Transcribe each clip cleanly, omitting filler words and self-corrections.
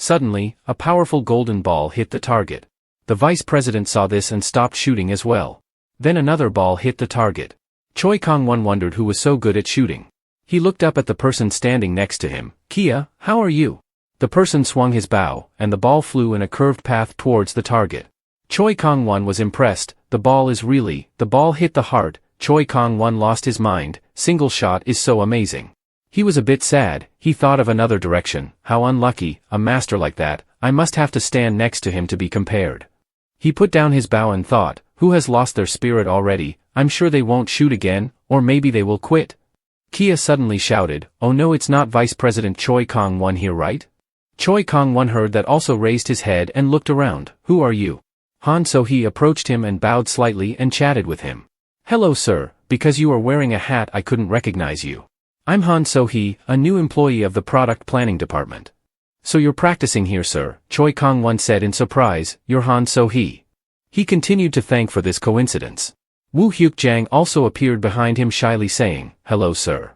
Suddenly, a powerful golden ball hit the target. The vice president saw this and stopped shooting as well. Then another ball hit the target. Choi Kong-won wondered who was so good at shooting. He looked up at the person standing next to him. Kia, how are you? The person swung his bow, and the ball flew in a curved path towards the target. Choi Kong-won was impressed. The ball hit the heart. Choi Kong-won lost his mind. Single shot is so amazing. He was a bit sad. He thought of another direction. How unlucky, a master like that. I must have to stand next to him to be compared. He put down his bow and thought, who has lost their spirit already? I'm sure they won't shoot again, or maybe they will quit. Kia suddenly shouted, oh no, it's not Vice President Choi Kong-won here, right? Choi Kong-won heard that, also raised his head and looked around. Who are you? Han So-hee approached him and bowed slightly and chatted with him. Hello sir, because you are wearing a hat I couldn't recognize you. I'm Han So-hee, a new employee of the product planning department. So you're practicing here, sir, Choi Kong-won said in surprise. You're Han So-hee. He continued to thank for this coincidence. Woo Hyuk-jang also appeared behind him shyly saying, hello sir.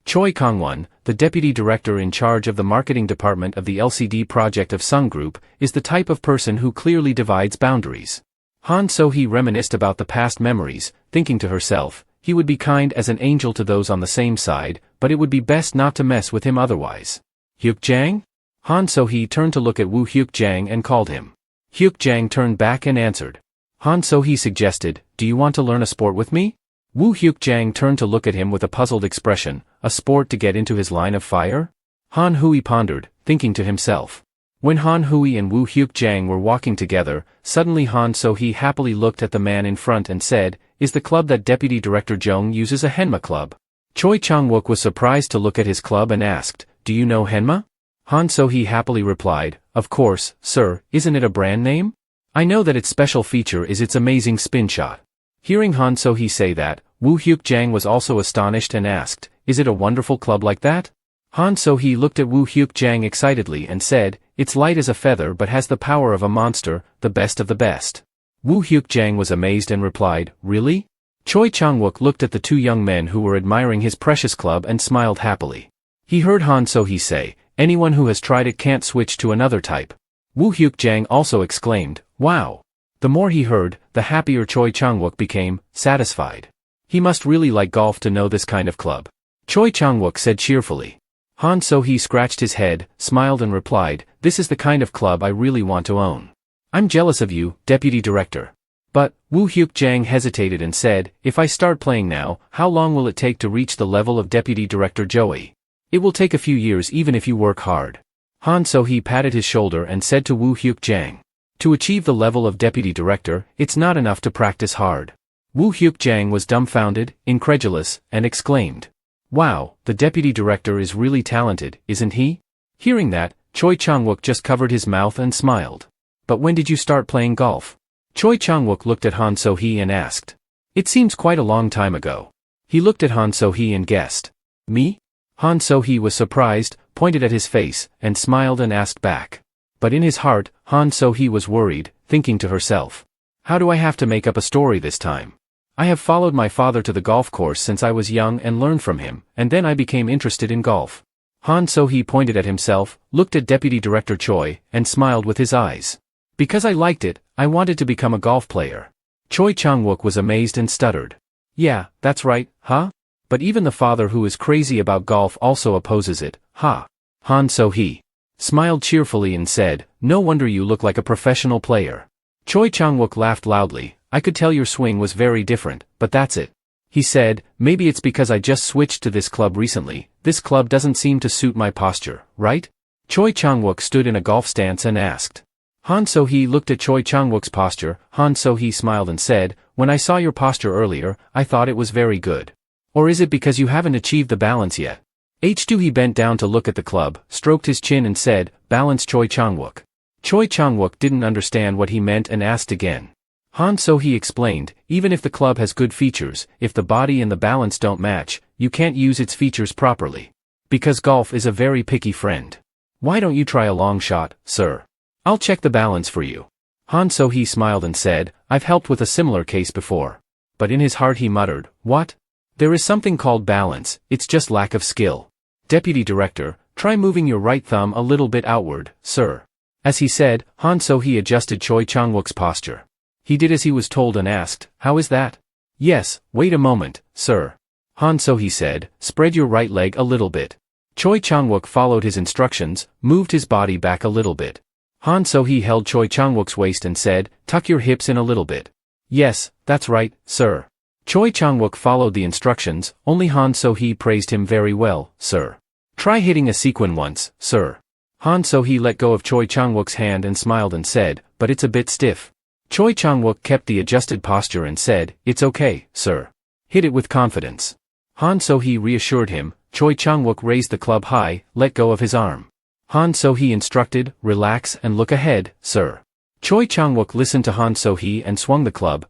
Choi Kong-won, the deputy director in charge of the marketing department of the LCD project of Sung Group, is the type of person who clearly divides boundaries. Han So-hee reminisced about the past memories, thinking to herself, he would be kind as an angel to those on the same side, but it would be best not to mess with him otherwise. Hyuk-jang? Han So-hee turned to look at Woo Hyuk-jang and called him. Hyuk-jang turned back and answered. Han So-hee suggested, do you want to learn a sport with me? Woo Hyuk-jang turned to look at him with a puzzled expression. A sport to get into his line of fire? Han Hui pondered, thinking to himself. When Han Hui and Woo Hyuk-jang were walking together, suddenly Han So-hee happily looked at the man in front and said, is the club that Deputy Director Jung uses a Henma club? Choi Chang-wook was surprised to look at his club and asked, do you know Henma? Han So-hee happily replied, of course, sir, isn't it a brand name? I know that its special feature is its amazing spin shot. Hearing Han So-hee say that, Woo Hyuk-jang was also astonished and asked, is it a wonderful club like that? Han So-hee looked at Woo Hyuk-jang excitedly and said, it's light as a feather but has the power of a monster, the best of the best. Woo Hyuk-jang was amazed and replied, really? Choi Chang-wook looked at the two young men who were admiring his precious club and smiled happily. He heard Han So-hee say, anyone who has tried it can't switch to another type. Woo Hyuk-jang also exclaimed, wow. The more he heard, the happier Choi Chang-wook became, satisfied. He must really like golf to know this kind of club. Choi Chang-wook said cheerfully. Han So-hee scratched his head, smiled and replied, this is the kind of club I really want to own. I'm jealous of you, Deputy Director. But, Woo Hyuk-jang hesitated and said, if I start playing now, how long will it take to reach the level of Deputy Director Joey? It will take a few years even if you work hard. Han So-hee patted his shoulder and said to Woo Hyuk-jang. To achieve the level of Deputy Director, it's not enough to practice hard. Woo Hyuk-jang was dumbfounded, incredulous, and exclaimed. Wow, the Deputy Director is really talented, isn't he? Hearing that, Choi Chang-wook just covered his mouth and smiled. But when did you start playing golf? Choi Chang-wook looked at Han So-hee and asked. It seems quite a long time ago. He looked at Han So-hee and guessed. Me? Han So-hee was surprised, pointed at his face, and smiled and asked back. But in his heart, Han So-hee was worried, thinking to herself. How do I have to make up a story this time? I have followed my father to the golf course since I was young and learned from him, and then I became interested in golf. Han So-hee pointed at himself, looked at Deputy Director Choi, and smiled with his eyes. Because I liked it, I wanted to become a golf player. Choi Chang-wook was amazed and stuttered. Yeah, that's right, huh? But even the father who is crazy about golf also opposes it, ha. Han So-hee smiled cheerfully and said, no wonder you look like a professional player. Choi Chang-wook laughed loudly. I could tell your swing was very different, but that's it. He said, maybe it's because I just switched to this club recently. This club doesn't seem to suit my posture, right? Choi Chang-wook stood in a golf stance and asked. Han So-hee looked at Choi Chang-wook's posture. Han So-hee smiled and said, when I saw your posture earlier, I thought it was very good. Or is it because you haven't achieved the balance yet? He bent down to look at the club, stroked his chin and said, balance Choi Chang-wook. Choi Chang-wook didn't understand what he meant and asked again. Han So-hee explained, even if the club has good features, if the body and the balance don't match, you can't use its features properly. Because golf is a very picky friend. Why don't you try a long shot, sir? I'll check the balance for you. Han So-hee smiled and said, I've helped with a similar case before. But in his heart he muttered, what? There is something called balance, it's just lack of skill. Deputy Director, Try moving your right thumb a little bit outward, sir. As he said, Han So-hee adjusted Choi Chang-wook's posture. He did as he was told and asked, how is that? Yes, wait a moment, sir. Han So-hee said, spread your right leg a little bit. Choi Chang-wook followed his instructions, moved his body back a little bit. Han So-hee held Choi Chang-wook's waist and said, tuck your hips in a little bit. Yes, that's right, sir. Choi Chang-wook followed the instructions, only Han So-hee praised him very well, sir. Try hitting a sequin once, sir. Han So-hee let go of Choi Chang-wook's hand and smiled and said, but it's a bit stiff. Choi Chang-wook kept the adjusted posture and said, it's okay, sir. Hit it with confidence. Han So-hee reassured him. Choi Chang-wook raised the club high, let go of his arm. Han So-hee instructed, relax and look ahead, sir. Choi Chang-wook listened to Han So-hee and swung the club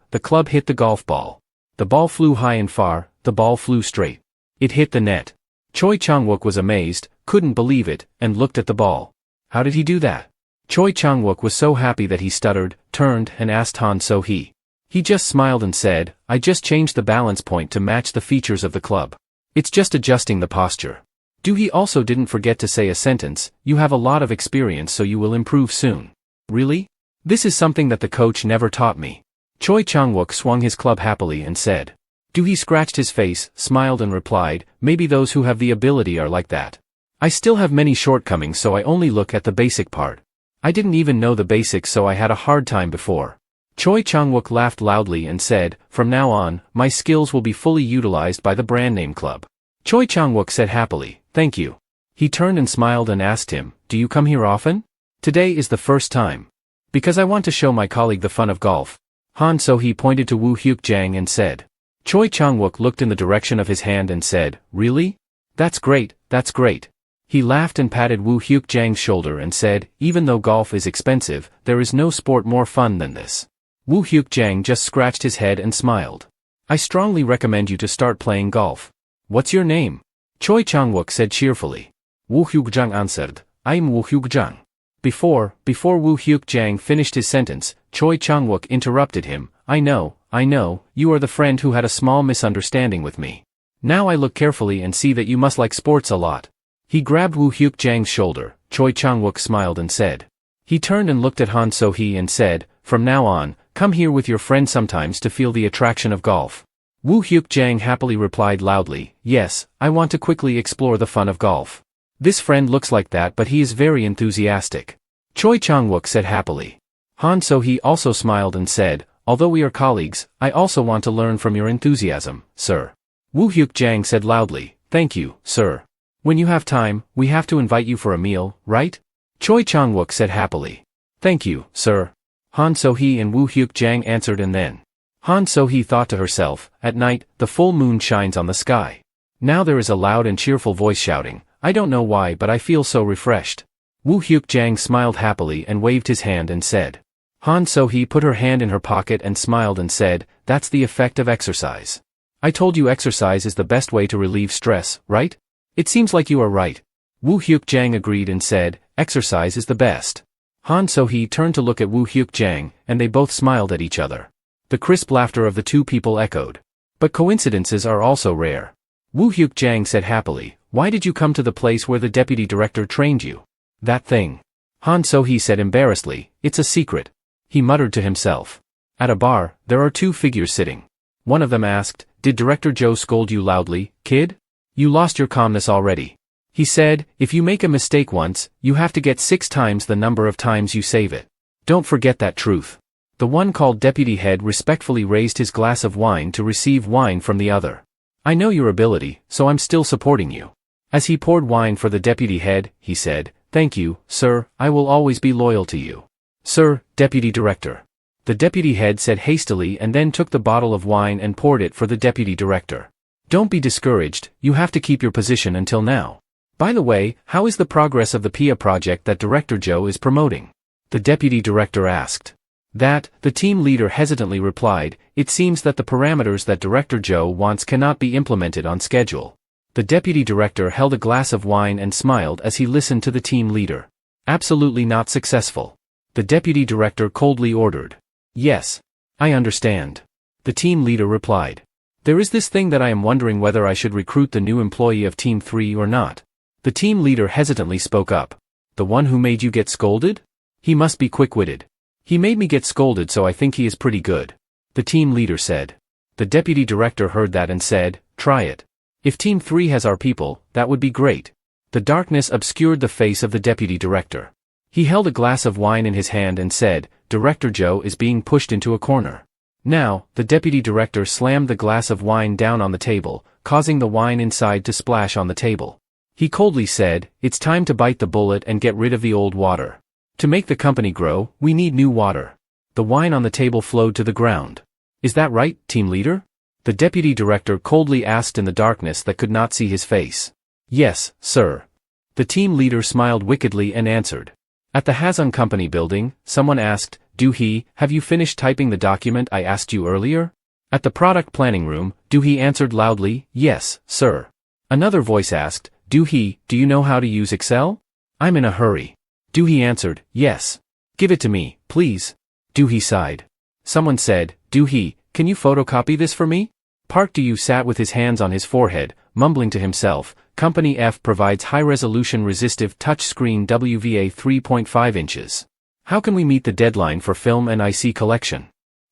hit the golf ball. The ball flew high and far, the ball flew straight. It hit the net. Choi Chang-wook was amazed, couldn't believe it, and looked at the ball. How did he do that? Choi Chang-wook was so happy that he stuttered, turned, and asked Han So-hee. He just smiled and said, I just changed the balance point to match the features of the club. It's just adjusting the posture. He also didn't forget to say a sentence, you have a lot of experience so you will improve soon. Really? This is something that the coach never taught me. Choi Chang-wook swung his club happily and said. He scratched his face, smiled and replied, maybe those who have the ability are like that. I still have many shortcomings so I only look at the basic part. I didn't even know the basics so I had a hard time before. Choi Chang-wook laughed loudly and said, from now on, my skills will be fully utilized by the brand name club. Choi Chang-wook said happily, thank you. He turned and smiled and asked him, do you come here often? Today is the first time. Because I want to show my colleague the fun of golf. Han So-hee pointed to Woo Hyuk-jang and said. Choi Chang-wook looked in the direction of his hand and said, really? That's great, that's great. He laughed and patted Woo Hyuk-jang's shoulder and said, even though golf is expensive, there is no sport more fun than this. Woo Hyuk-jang just scratched his head and smiled. I strongly recommend you to start playing golf. What's your name? Choi Chang-wook said cheerfully. Woo Hyuk-jang answered, I'm Woo Hyuk-jang. Before Woo Hyuk-jang finished his sentence, Choi Chang-wook interrupted him, I know, you are the friend who had a small misunderstanding with me. Now I look carefully and see that you must like sports a lot. He grabbed Woo Hyuk-jang's shoulder, Choi Chang-wook smiled and said. He turned and looked at Han So-hee and said, from now on, come here with your friend sometimes to feel the attraction of golf. Woo Hyuk-jang happily replied loudly, yes, I want to quickly explore the fun of golf. This friend looks like that but he is very enthusiastic. Choi Chang-wook said happily. Han So-hee also smiled and said, although we are colleagues, I also want to learn from your enthusiasm, sir. Woo Hyuk-jang said loudly, thank you, sir. When you have time, we have to invite you for a meal, right? Choi Chang-wook said happily. Thank you, sir. Han So-hee and Woo Hyuk-jang answered and then. Han So-hee thought to herself, at night, the full moon shines on the sky. Now there is a loud and cheerful voice shouting, I don't know why but I feel so refreshed. Woo Hyuk-jang smiled happily and waved his hand and said. Han So-hee put her hand in her pocket and smiled and said, that's the effect of exercise. I told you exercise is the best way to relieve stress, right? It seems like you are right. Woo Hyuk-jang agreed and said, exercise is the best. Han So-hee turned to look at Woo Hyuk-jang, and they both smiled at each other. The crisp laughter of the two people echoed. But coincidences are also rare. Woo Hyuk-jang said happily, why did you come to the place where the deputy director trained you? That thing. Han So-hee said embarrassedly, it's a secret. He muttered to himself. At a bar, there are two figures sitting. One of them asked, did Director Joe scold you loudly, kid? You lost your calmness already. He said, if you make a mistake once, you have to get 6 times the number of times you save it. Don't forget that truth. The one called deputy head respectfully raised his glass of wine to receive wine from the other. I know your ability, so I'm still supporting you. As he poured wine for the deputy head, he said, thank you, sir, I will always be loyal to you. Sir, deputy director. The deputy head said hastily and then took the bottle of wine and poured it for the deputy director. Don't be discouraged, you have to keep your position until now. By the way, how is the progress of the PIA project that Director Joe is promoting? The deputy director asked. That, the team leader hesitantly replied, it seems that the parameters that Director Joe wants cannot be implemented on schedule. The deputy director held a glass of wine and smiled as he listened to the team leader. Absolutely not successful. The deputy director coldly ordered. Yes. I understand. The team leader replied. There is this thing that I am wondering whether I should recruit the new employee of Team 3 or not. The team leader hesitantly spoke up. The one who made you get scolded? He must be quick-witted. He made me get scolded, so I think he is pretty good, the team leader said. The deputy director heard that and said, try it. If Team 3 has our people, that would be great. The darkness obscured the face of the deputy director. He held a glass of wine in his hand and said, Director Joe is being pushed into a corner. Now, the deputy director slammed the glass of wine down on the table, causing the wine inside to splash on the table. He coldly said, it's time to bite the bullet and get rid of the old water. To make the company grow, we need new water. The wine on the table flowed to the ground. Is that right, team leader? The deputy director coldly asked in the darkness that could not see his face. Yes, sir. The team leader smiled wickedly and answered. At the Hazon Company building, someone asked, have you finished typing the document I asked you earlier? At the product planning room, he answered loudly, yes, sir. Another voice asked, do you know how to use Excel? I'm in a hurry. He answered, yes. Give it to me, please. He sighed. Someone said, can you photocopy this for me? Park sat with his hands on his forehead, mumbling to himself, Company F provides high-resolution resistive touchscreen WVA 3.5 inches. How can we meet the deadline for film and IC collection?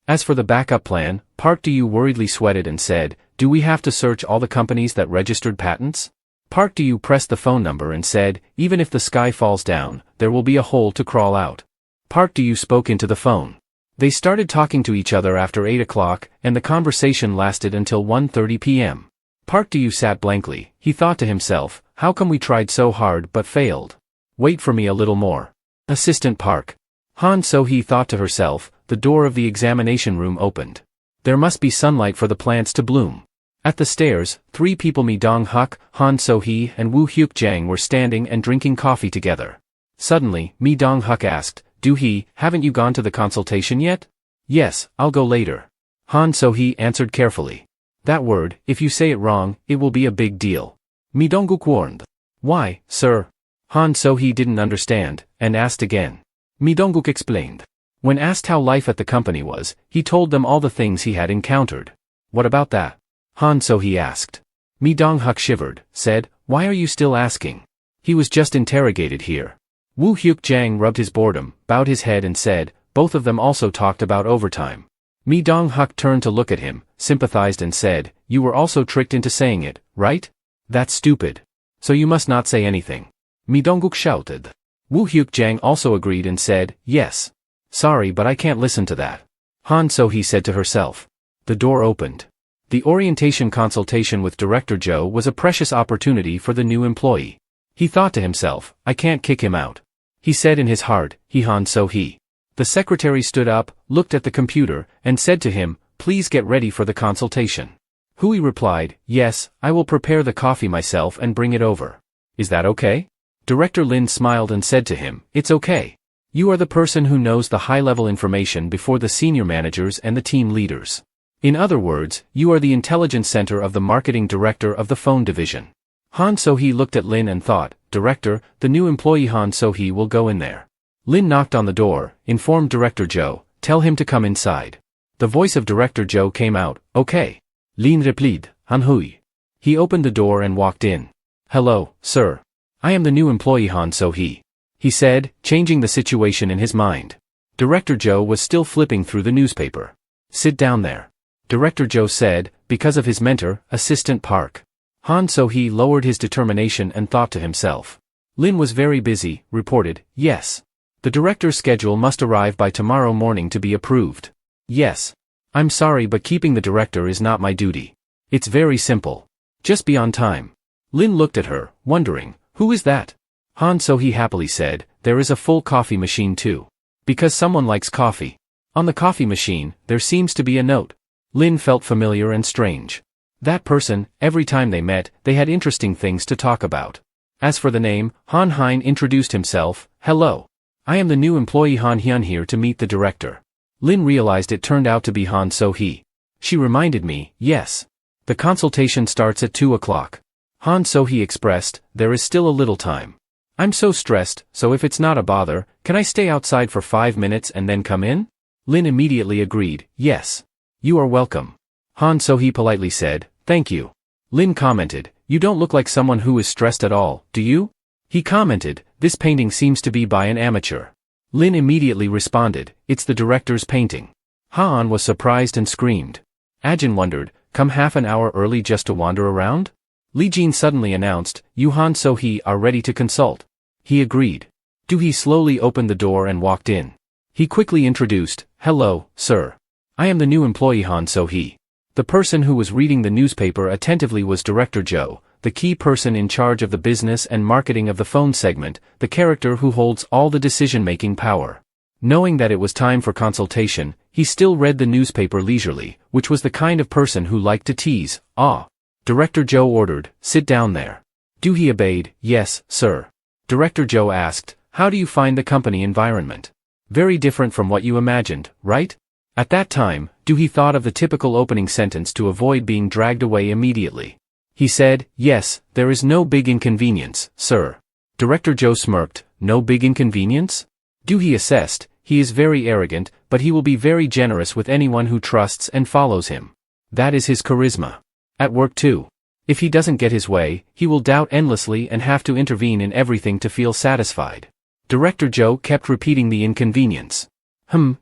As for the backup plan, Park worriedly sweated and said, do we have to search all the companies that registered patents? Park pressed the phone number and said, even if the sky falls down, there will be a hole to crawl out. Park spoke into the phone. They started talking to each other after 8 o'clock, and the conversation lasted until 1:30 p.m. Park sat blankly. He thought to himself, how come we tried so hard but failed? Wait for me a little more. Assistant Park. Han So-hee thought to herself, the door of the examination room opened. There must be sunlight for the plants to bloom. At the stairs, 3 people Mi Dong-hak, Han So-hee and Woo Hyuk-jang were standing and drinking coffee together. Suddenly, Mi Dong-hak asked, haven't you gone to the consultation yet? Yes, I'll go later. Han So-hee answered carefully. That word, if you say it wrong, it will be a big deal. Mi Dong-guk warned. Why, sir? Han So-hee didn't understand, and asked again. Mi Dong-guk explained. When asked how life at the company was, he told them all the things he had encountered. What about that? Han So-hee asked. Mi Dong-hak shivered, said, why are you still asking? He was just interrogated here. Woo Hyuk-jang rubbed his boredom, bowed his head and said, both of them also talked about overtime. Mi Dong-hak turned to look at him, sympathized and said, you were also tricked into saying it, right? That's stupid. So you must not say anything. Mi Dong-guk shouted. Woo Hyuk-jang also agreed and said, yes. Sorry, but I can't listen to that. Han So-hee said to herself. The door opened. The orientation consultation with Director Joe was a precious opportunity for the new employee. He thought to himself, I can't kick him out. He said in his heart, Han So-hee. The secretary stood up, looked at the computer, and said to him, please get ready for the consultation. Hui replied, yes, I will prepare the coffee myself and bring it over. Is that okay? Director Lin smiled and said to him, it's okay. You are the person who knows the high-level information before the senior managers and the team leaders. In other words, you are the intelligence center of the marketing director of the phone division. Han So-hee looked at Lin and thought, Director, the new employee Han So-hee will go in there. Lin knocked on the door, informed Director Joe, tell him to come inside. The voice of Director Joe came out, okay. Lin replied, Han Hui. He opened the door and walked in. Hello, sir. I am the new employee Han So-hee. He said, changing the situation in his mind. Director Joe was still flipping through the newspaper. Sit down there. Director Joe said, because of his mentor, Assistant Park. Han So-hee lowered his determination and thought to himself. Lin was very busy, reported, yes. The director's schedule must arrive by tomorrow morning to be approved. Yes. I'm sorry, but keeping the director is not my duty. It's very simple. Just be on time. Lin looked at her, wondering, who is that? Han So-hee happily said, there is a full coffee machine too. Because someone likes coffee. On the coffee machine, there seems to be a note. Lin felt familiar and strange. That person, every time they met, they had interesting things to talk about. As for the name, Han Hein introduced himself, hello. I am the new employee Han Hyun here to meet the director. Lin realized it turned out to be Han So-hee. She reminded me, yes. The consultation starts at 2 o'clock. Han So-hee expressed, there is still a little time. I'm so stressed, so if it's not a bother, can I stay outside for 5 minutes and then come in? Lin immediately agreed, yes. You are welcome. Han So-hee politely said, thank you. Lin commented, you don't look like someone who is stressed at all, do you? He commented, this painting seems to be by an amateur. Lin immediately responded, it's the director's painting. Han was surprised and screamed. Ajin wondered, come half an hour early just to wander around? Li Jin suddenly announced, you Han So-hee are ready to consult. He agreed. Do-hee slowly opened the door and walked in. He quickly introduced, hello, sir. I am the new employee Han So-hee. The person who was reading the newspaper attentively was Director Joe, the key person in charge of the business and marketing of the phone segment, the character who holds all the decision-making power. Knowing that it was time for consultation, he still read the newspaper leisurely, which was the kind of person who liked to tease. Director Joe ordered, sit down there. Do-hee obeyed, yes, sir. Director Joe asked, how do you find the company environment? Very different from what you imagined, right? At that time, Do-hee thought of the typical opening sentence to avoid being dragged away immediately. He said, yes, there is no big inconvenience, sir. Director Joe smirked, no big inconvenience? Do-hee assessed, he is very arrogant, but he will be very generous with anyone who trusts and follows him. That is his charisma. At work too. If he doesn't get his way, he will doubt endlessly and have to intervene in everything to feel satisfied. Director Joe kept repeating the inconvenience.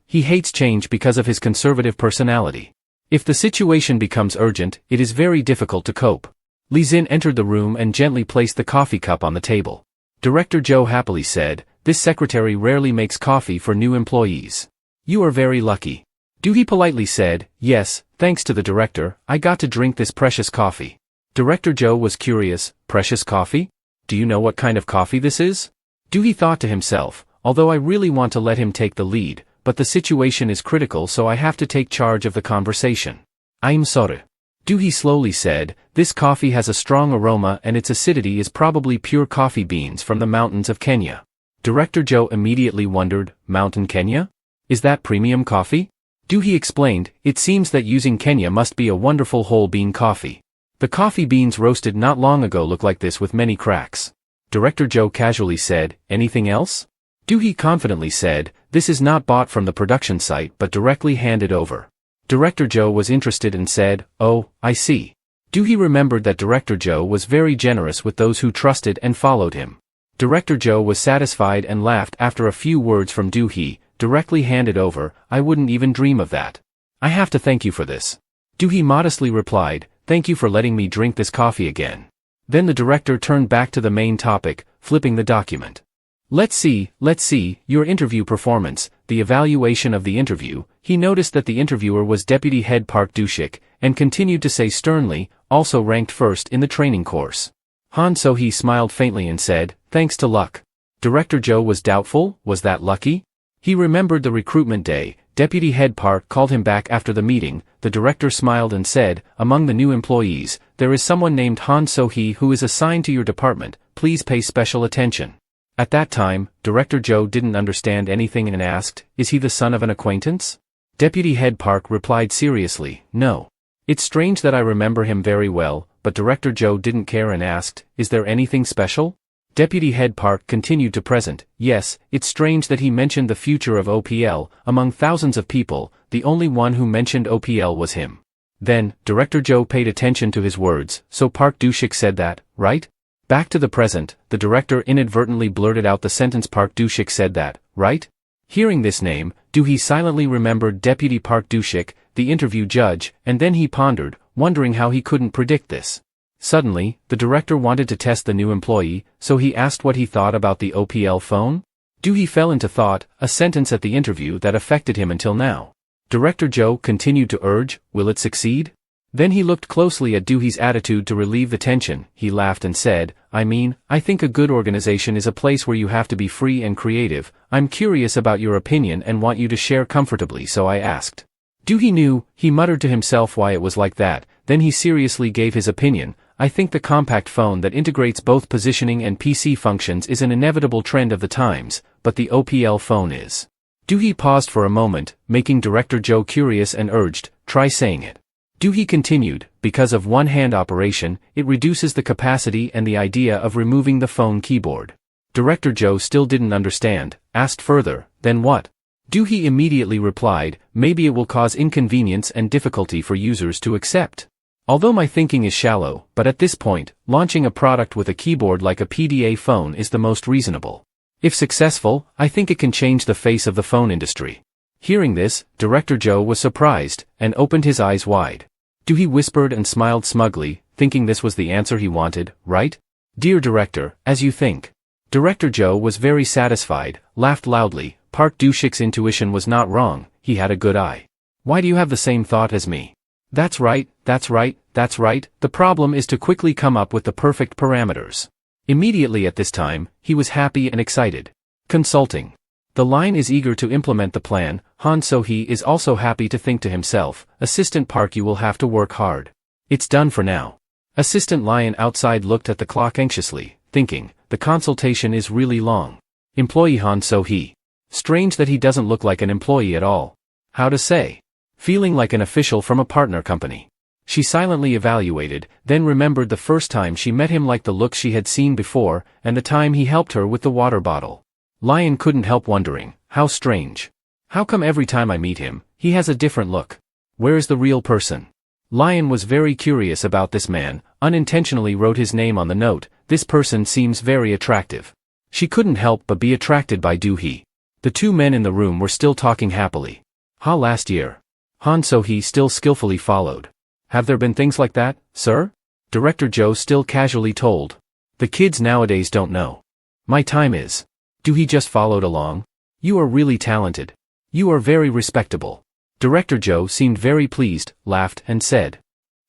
He hates change because of his conservative personality. If the situation becomes urgent, it is very difficult to cope. Li Xin entered the room and gently placed the coffee cup on the table. Director Joe happily said, this secretary rarely makes coffee for new employees. You are very lucky. Do-hee politely said, yes, thanks to the director, I got to drink this precious coffee. Director Joe was curious, precious coffee? Do you know what kind of coffee this is? Do-hee thought to himself, although I really want to let him take the lead, but the situation is critical so I have to take charge of the conversation. I'm sorry. Do-hee slowly said, this coffee has a strong aroma and its acidity is probably pure coffee beans from the mountains of Kenya. Director Joe immediately wondered, Mountain Kenya? Is that premium coffee? Do-hee explained, it seems that using Kenya must be a wonderful whole bean coffee. The coffee beans roasted not long ago look like this with many cracks. Director Joe casually said, anything else? Do-hee confidently said, this is not bought from the production site but directly handed over. Director Joe was interested and said, oh, I see. Do-hee remembered that Director Joe was very generous with those who trusted and followed him. Director Joe was satisfied and laughed after a few words from Do-hee, directly handed over, I wouldn't even dream of that. I have to thank you for this. Do-hee modestly replied, thank you for letting me drink this coffee again. Then the director turned back to the main topic, flipping the document. Let's see, your interview performance, the evaluation of the interview. He noticed that the interviewer was Deputy Head Park Do-shik, and continued to say sternly, also ranked first in the training course. Han So-hee smiled faintly and said, thanks to luck. Director Joe was doubtful, was that lucky? He remembered the recruitment day. Deputy Head Park called him back after the meeting. The director smiled and said, among the new employees, there is someone named Han So-hee who is assigned to your department, please pay special attention. At that time, Director Joe didn't understand anything and asked, is he the son of an acquaintance? Deputy Head Park replied seriously, no. It's strange that I remember him very well, but Director Joe didn't care and asked, is there anything special? Deputy Head Park continued to present, yes, it's strange that he mentioned the future of OPL, among thousands of people, the only one who mentioned OPL was him. Then, Director Joe paid attention to his words, so Park Do-shik said that, right? Back to the present, the director inadvertently blurted out the sentence Park Do-shik said that, right? Hearing this name, Do-hee silently remembered Deputy Park Do-shik, the interview judge, and then he pondered, wondering how he couldn't predict this. Suddenly, the director wanted to test the new employee, so he asked what he thought about the OPL phone. Do-hee fell into thought, a sentence at the interview that affected him until now. Director Joe continued to urge, will it succeed? Then he looked closely at Do-hee's attitude to relieve the tension. He laughed and said, I think a good organization is a place where you have to be free and creative. I'm curious about your opinion and want you to share comfortably, so I asked. Do-hee knew, he muttered to himself why it was like that, then he seriously gave his opinion. I think the compact phone that integrates both positioning and PC functions is an inevitable trend of the times, but the OPL phone is. Do-hee paused for a moment, making Director Joe curious and urged, try saying it. Do-hee continued, because of one-hand operation, it reduces the capacity and the idea of removing the phone keyboard. Director Joe still didn't understand, asked further, then what? Do-hee immediately replied, maybe it will cause inconvenience and difficulty for users to accept. Although my thinking is shallow, but at this point, launching a product with a keyboard like a PDA phone is the most reasonable. If successful, I think it can change the face of the phone industry. Hearing this, Director Joe was surprised, and opened his eyes wide. He whispered and smiled smugly, thinking this was the answer he wanted, right? Dear Director, as you think. Director Joe was very satisfied, laughed loudly. Park Dushik's intuition was not wrong, he had a good eye. Why do you have the same thought as me? That's right, that's right, that's right, the problem is to quickly come up with the perfect parameters. Immediately at this time, he was happy and excited. Consulting. The line is eager to implement the plan. Han So-hee is also happy to think to himself, Assistant Park, you will have to work hard. It's done for now. Assistant Lion outside looked at the clock anxiously, thinking, the consultation is really long. Employee Han So-hee. Strange that he doesn't look like an employee at all. How to say? Feeling like an official from a partner company. She silently evaluated, then remembered the first time she met him, like the look she had seen before, and the time he helped her with the water bottle. Lion couldn't help wondering, how strange. How come every time I meet him, he has a different look? Where is the real person? Lion was very curious about this man, unintentionally wrote his name on the note. This person seems very attractive. She couldn't help but be attracted by Do-hee. The two men in the room were still talking happily. Last year. Han So-hee still skillfully followed. Have there been things like that, sir? Director Joe still casually told. The kids nowadays don't know. My time is. Do-hee just followed along. You are really talented. You are very respectable. Director Joe seemed very pleased, laughed, and said.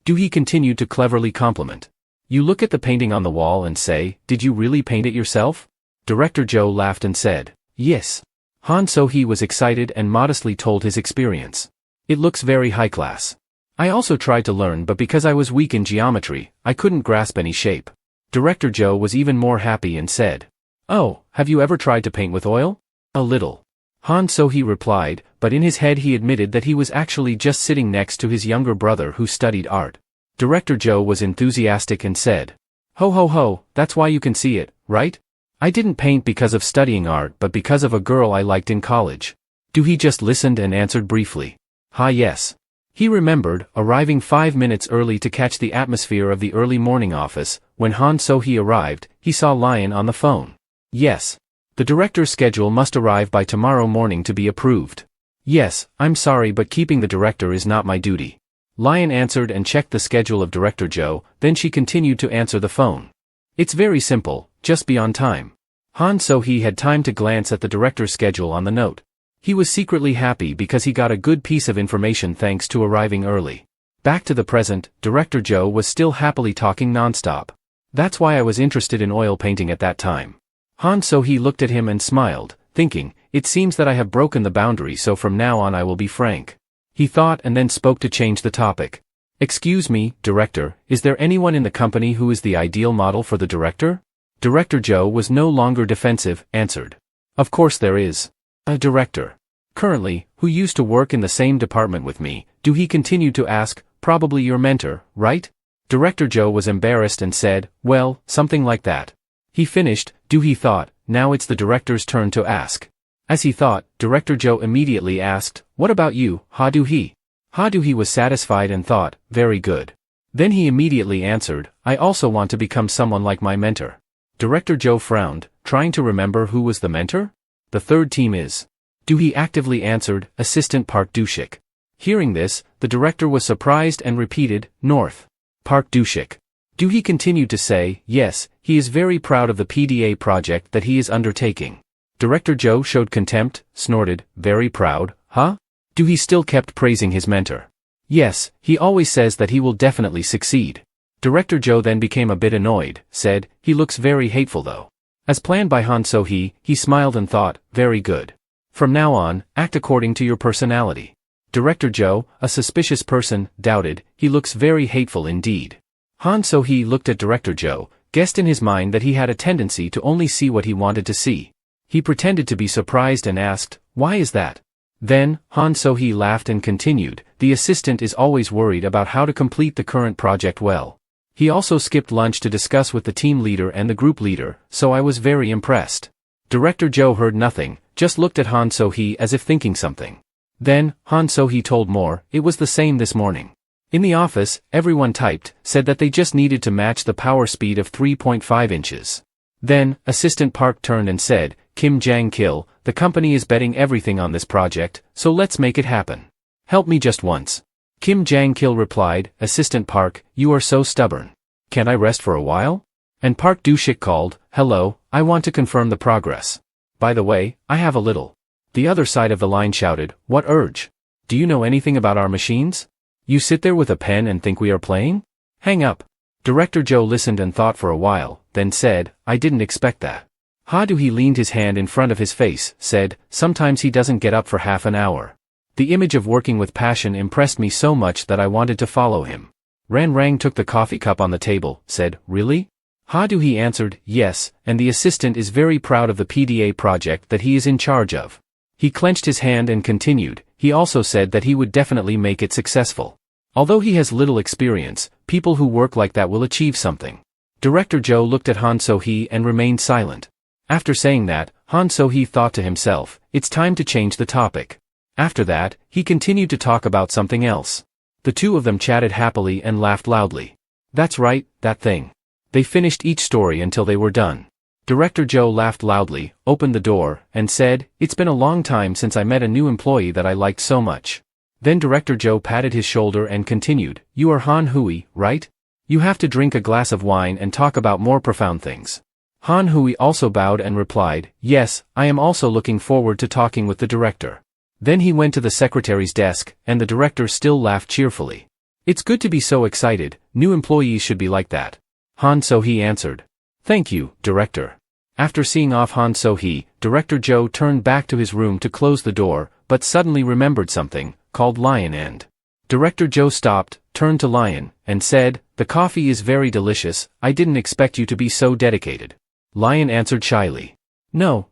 Do-hee continued to cleverly compliment. You look at the painting on the wall and say, did you really paint it yourself? Director Joe laughed and said, yes. Han So-hee was excited and modestly told his experience. It looks very high class. I also tried to learn, but because I was weak in geometry, I couldn't grasp any shape. Director Joe was even more happy and said, oh, have you ever tried to paint with oil? A little. Han So-hee replied, but in his head he admitted that he was actually just sitting next to his younger brother who studied art. Director Joe was enthusiastic and said, ho ho ho, that's why you can see it, right? I didn't paint because of studying art but because of a girl I liked in college. Do-hee just listened and answered briefly. Yes. He remembered, arriving 5 minutes early to catch the atmosphere of the early morning office. When Han So-hee arrived, he saw Lion on the phone. Yes. The director's schedule must arrive by tomorrow morning to be approved. Yes, I'm sorry but keeping the director is not my duty. Lion answered and checked the schedule of Director Joe, then she continued to answer the phone. It's very simple, just be on time. Han So-hee had time to glance at the director's schedule on the note. He was secretly happy because he got a good piece of information thanks to arriving early. Back to the present, Director Joe was still happily talking nonstop. That's why I was interested in oil painting at that time. Han So-hee looked at him and smiled, thinking, it seems that I have broken the boundary, so from now on I will be frank. He thought and then spoke to change the topic. Excuse me, Director, is there anyone in the company who is the ideal model for the director? Director Joe was no longer defensive, answered. Of course there is. A director. Currently, who used to work in the same department with me. Do-hee continued to ask, probably your mentor, right? Director Joe was embarrassed and said, well, something like that. He finished. Do-hee thought, now it's the director's turn to ask. As he thought, Director Joe immediately asked, what about you, Do-hee? Do-hee was satisfied and thought, very good. Then he immediately answered, I also want to become someone like my mentor. Director Joe frowned, trying to remember who was the mentor? The third team is. Do-hee actively answered, Assistant Park Dushik. Hearing this, the director was surprised and repeated, North. Park Dushik. Do-hee continued to say, yes, he is very proud of the PDA project that he is undertaking. Director Joe showed contempt, snorted, very proud, huh? Do-hee still kept praising his mentor. Yes, he always says that he will definitely succeed. Director Joe then became a bit annoyed, said, he looks very hateful though. As planned by Han So-hee, he smiled and thought, very good. From now on, act according to your personality. Director Joe, a suspicious person, doubted, he looks very hateful indeed. Han So-hee looked at Director Joe, guessed in his mind that he had a tendency to only see what he wanted to see. He pretended to be surprised and asked, why is that? Then, Han So-hee laughed and continued, the assistant is always worried about how to complete the current project well. He also skipped lunch to discuss with the team leader and the group leader, so I was very impressed. Director Joe heard nothing, just looked at Han So-hee as if thinking something. Then, Han So-hee told more, it was the same this morning. In the office, everyone typed, said that they just needed to match the power speed of 3.5 inches. Then, Assistant Park turned and said, Kim Jang-kil, the company is betting everything on this project, so let's make it happen. Help me just once. Kim Jang-kil replied, Assistant Park, you are so stubborn. Can't I rest for a while? And Park Do-shik called, hello, I want to confirm the progress. By the way, I have a little. The other side of the line shouted, what urge? Do you know anything about our machines? You sit there with a pen and think we are playing? Hang up. Director Joe listened and thought for a while, then said, I didn't expect that. Ha-do-he leaned his hand in front of his face, said, sometimes he doesn't get up for half an hour. The image of working with passion impressed me so much that I wanted to follow him. Ran Rang took the coffee cup on the table, said, really? Ha-do-he answered, yes, and the assistant is very proud of the PDA project that he is in charge of. He clenched his hand and continued, he also said that he would definitely make it successful. Although he has little experience, people who work like that will achieve something. Director Joe looked at Han So-hee and remained silent. After saying that, Han So-hee thought to himself, it's time to change the topic. After that, he continued to talk about something else. The two of them chatted happily and laughed loudly. That's right, that thing. They finished each story until they were done. Director Joe laughed loudly, opened the door, and said, it's been a long time since I met a new employee that I liked so much. Then Director Joe patted his shoulder and continued, you are Han Hui, right? You have to drink a glass of wine and talk about more profound things. Han Hui also bowed and replied, yes, I am also looking forward to talking with the director. Then he went to the secretary's desk, and the director still laughed cheerfully. It's good to be so excited, new employees should be like that. Han So-hee answered. Thank you, Director. After seeing off Han So-hee, Director Joe turned back to his room to close the door, but suddenly remembered something, called Lion and. Director Joe stopped, turned to Lion, and said, the coffee is very delicious, I didn't expect you to be so dedicated. Lion answered shyly. No,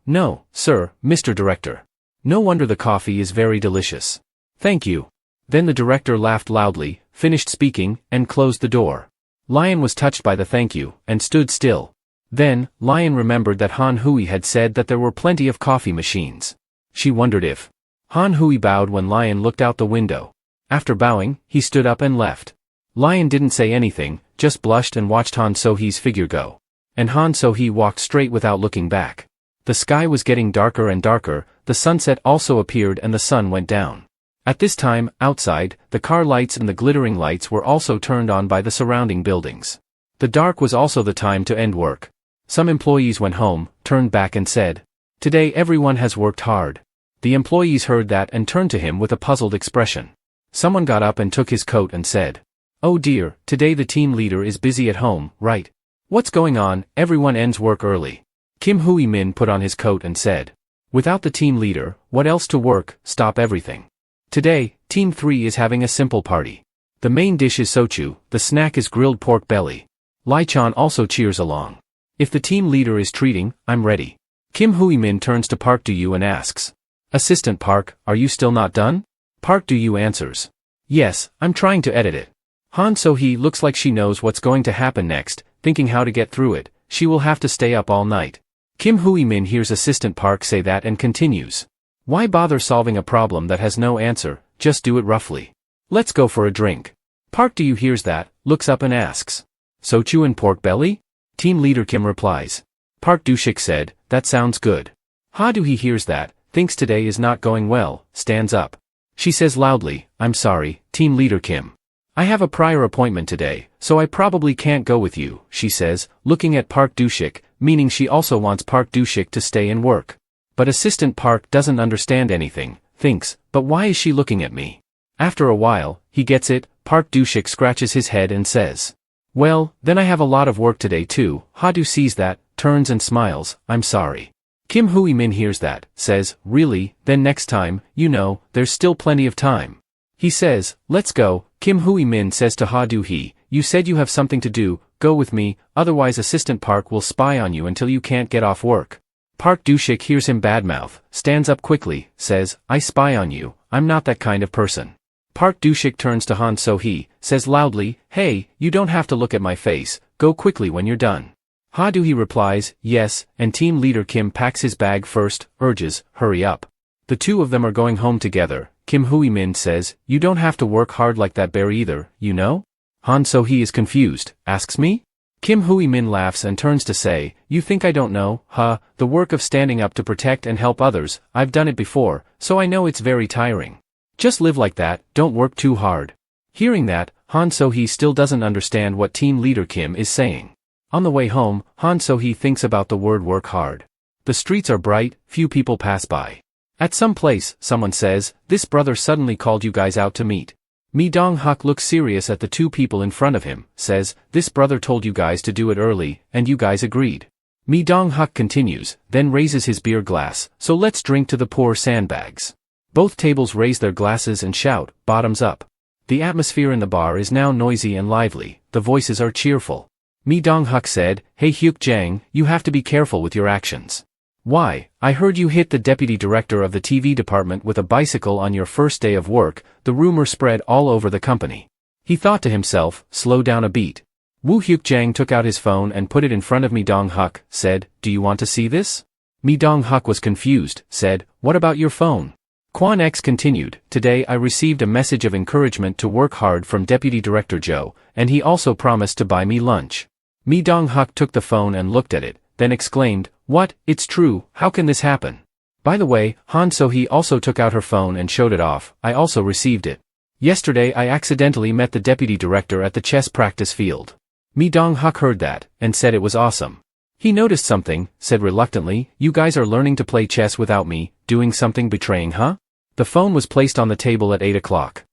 sir, Mr. Director. No wonder the coffee is very delicious. Thank you. Then the director laughed loudly, finished speaking, and closed the door. Lion was touched by the thank you, and stood still. Then, Lion remembered that Han Hui had said that there were plenty of coffee machines. She wondered if. Han Hui bowed when Lion looked out the window. After bowing, he stood up and left. Lion didn't say anything, just blushed and watched Han So-hee's figure go. And Han So-hee walked straight without looking back. The sky was getting darker and darker, the sunset also appeared and the sun went down. At this time, outside, the car lights and the glittering lights were also turned on by the surrounding buildings. The dark was also the time to end work. Some employees went home, turned back and said, today everyone has worked hard. The employees heard that and turned to him with a puzzled expression. Someone got up and took his coat and said, oh dear, today the team leader is busy at home, right? What's going on, everyone ends work early. Kim Hui-min put on his coat and said, without the team leader, what else to work, stop everything. Today, Team 3 is having a simple party. The main dish is sochu, the snack is grilled pork belly. Lai Chan also cheers along. If the team leader is treating, I'm ready. Kim Hui-min turns to Park Do-you and asks, Assistant Park, are you still not done? Park Do-you answers, yes, I'm trying to edit it. Han So-hee looks like she knows what's going to happen next, thinking how to get through it, she will have to stay up all night. Kim Hui-min hears Assistant Park say that and continues. Why bother solving a problem that has no answer, just do it roughly. Let's go for a drink. Park Do-you hears that, looks up and asks, sochu and pork belly? Team leader Kim replies. Park Do-shik said, that sounds good. Ha-do-he hears that, thinks today is not going well, stands up. She says loudly, I'm sorry, Team leader Kim. I have a prior appointment today, so I probably can't go with you, she says, looking at Park Do-shik, meaning she also wants Park Do-shik to stay and work. But Assistant Park doesn't understand anything, thinks, but why is she looking at me? After a while, he gets it, Park Do-shik scratches his head and says, well, then I have a lot of work today too. Ha-do sees that, turns and smiles, I'm sorry. Kim Hui-min hears that, says, really, then next time, you know, there's still plenty of time. He says, let's go. Kim Hui-min says to Ha-do-he, you said you have something to do, go with me, otherwise Assistant Park will spy on you until you can't get off work. Park Do-shik hears him badmouth, stands up quickly, says, I spy on you, I'm not that kind of person. Park Do-shik turns to Han So-hee, says loudly, hey, you don't have to look at my face, go quickly when you're done. Ha-do-he replies, yes, and team leader Kim packs his bag first, urges, hurry up. The two of them are going home together. Kim Hui-min says, you don't have to work hard like that bear either, you know? Han So-hee is confused, asks me? Kim Hui-min laughs and turns to say, you think I don't know, huh? The work of standing up to protect and help others, I've done it before, so I know it's very tiring. Just live like that, don't work too hard. Hearing that, Han So-hee still doesn't understand what team leader Kim is saying. On the way home, Han So-hee thinks about the word work hard. The streets are bright, few people pass by. At some place, someone says, this brother suddenly called you guys out to meet. Mi Dong-hak looks serious at the two people in front of him, says, this brother told you guys to do it early, and you guys agreed. Mi Dong-hak continues, then raises his beer glass, so let's drink to the poor sandbags. Both tables raise their glasses and shout, bottoms up. The atmosphere in the bar is now noisy and lively, the voices are cheerful. Mi Dong-hak said, hey Hyuk-jang, you have to be careful with your actions. Why, I heard you hit the deputy director of the TV department with a bicycle on your first day of work, the rumor spread all over the company. He thought to himself, slow down a beat. Woo Hyuk-jang took out his phone and put it in front of Mi Dong-hak, said, do you want to see this? Mi Dong-hak was confused, said, what about your phone? Kwon X continued, today I received a message of encouragement to work hard from Deputy Director Joe, and he also promised to buy me lunch. Mi Dong-hak took the phone and looked at it, then exclaimed, what, it's true, how can this happen? By the way, Han So-hee also took out her phone and showed it off, I also received it. Yesterday I accidentally met the deputy director at the chess practice field. Mi Dong-hak heard that, and said it was awesome. He noticed something, said reluctantly, you guys are learning to play chess without me, doing something betraying, huh? The phone was placed on the table at 8 o'clock.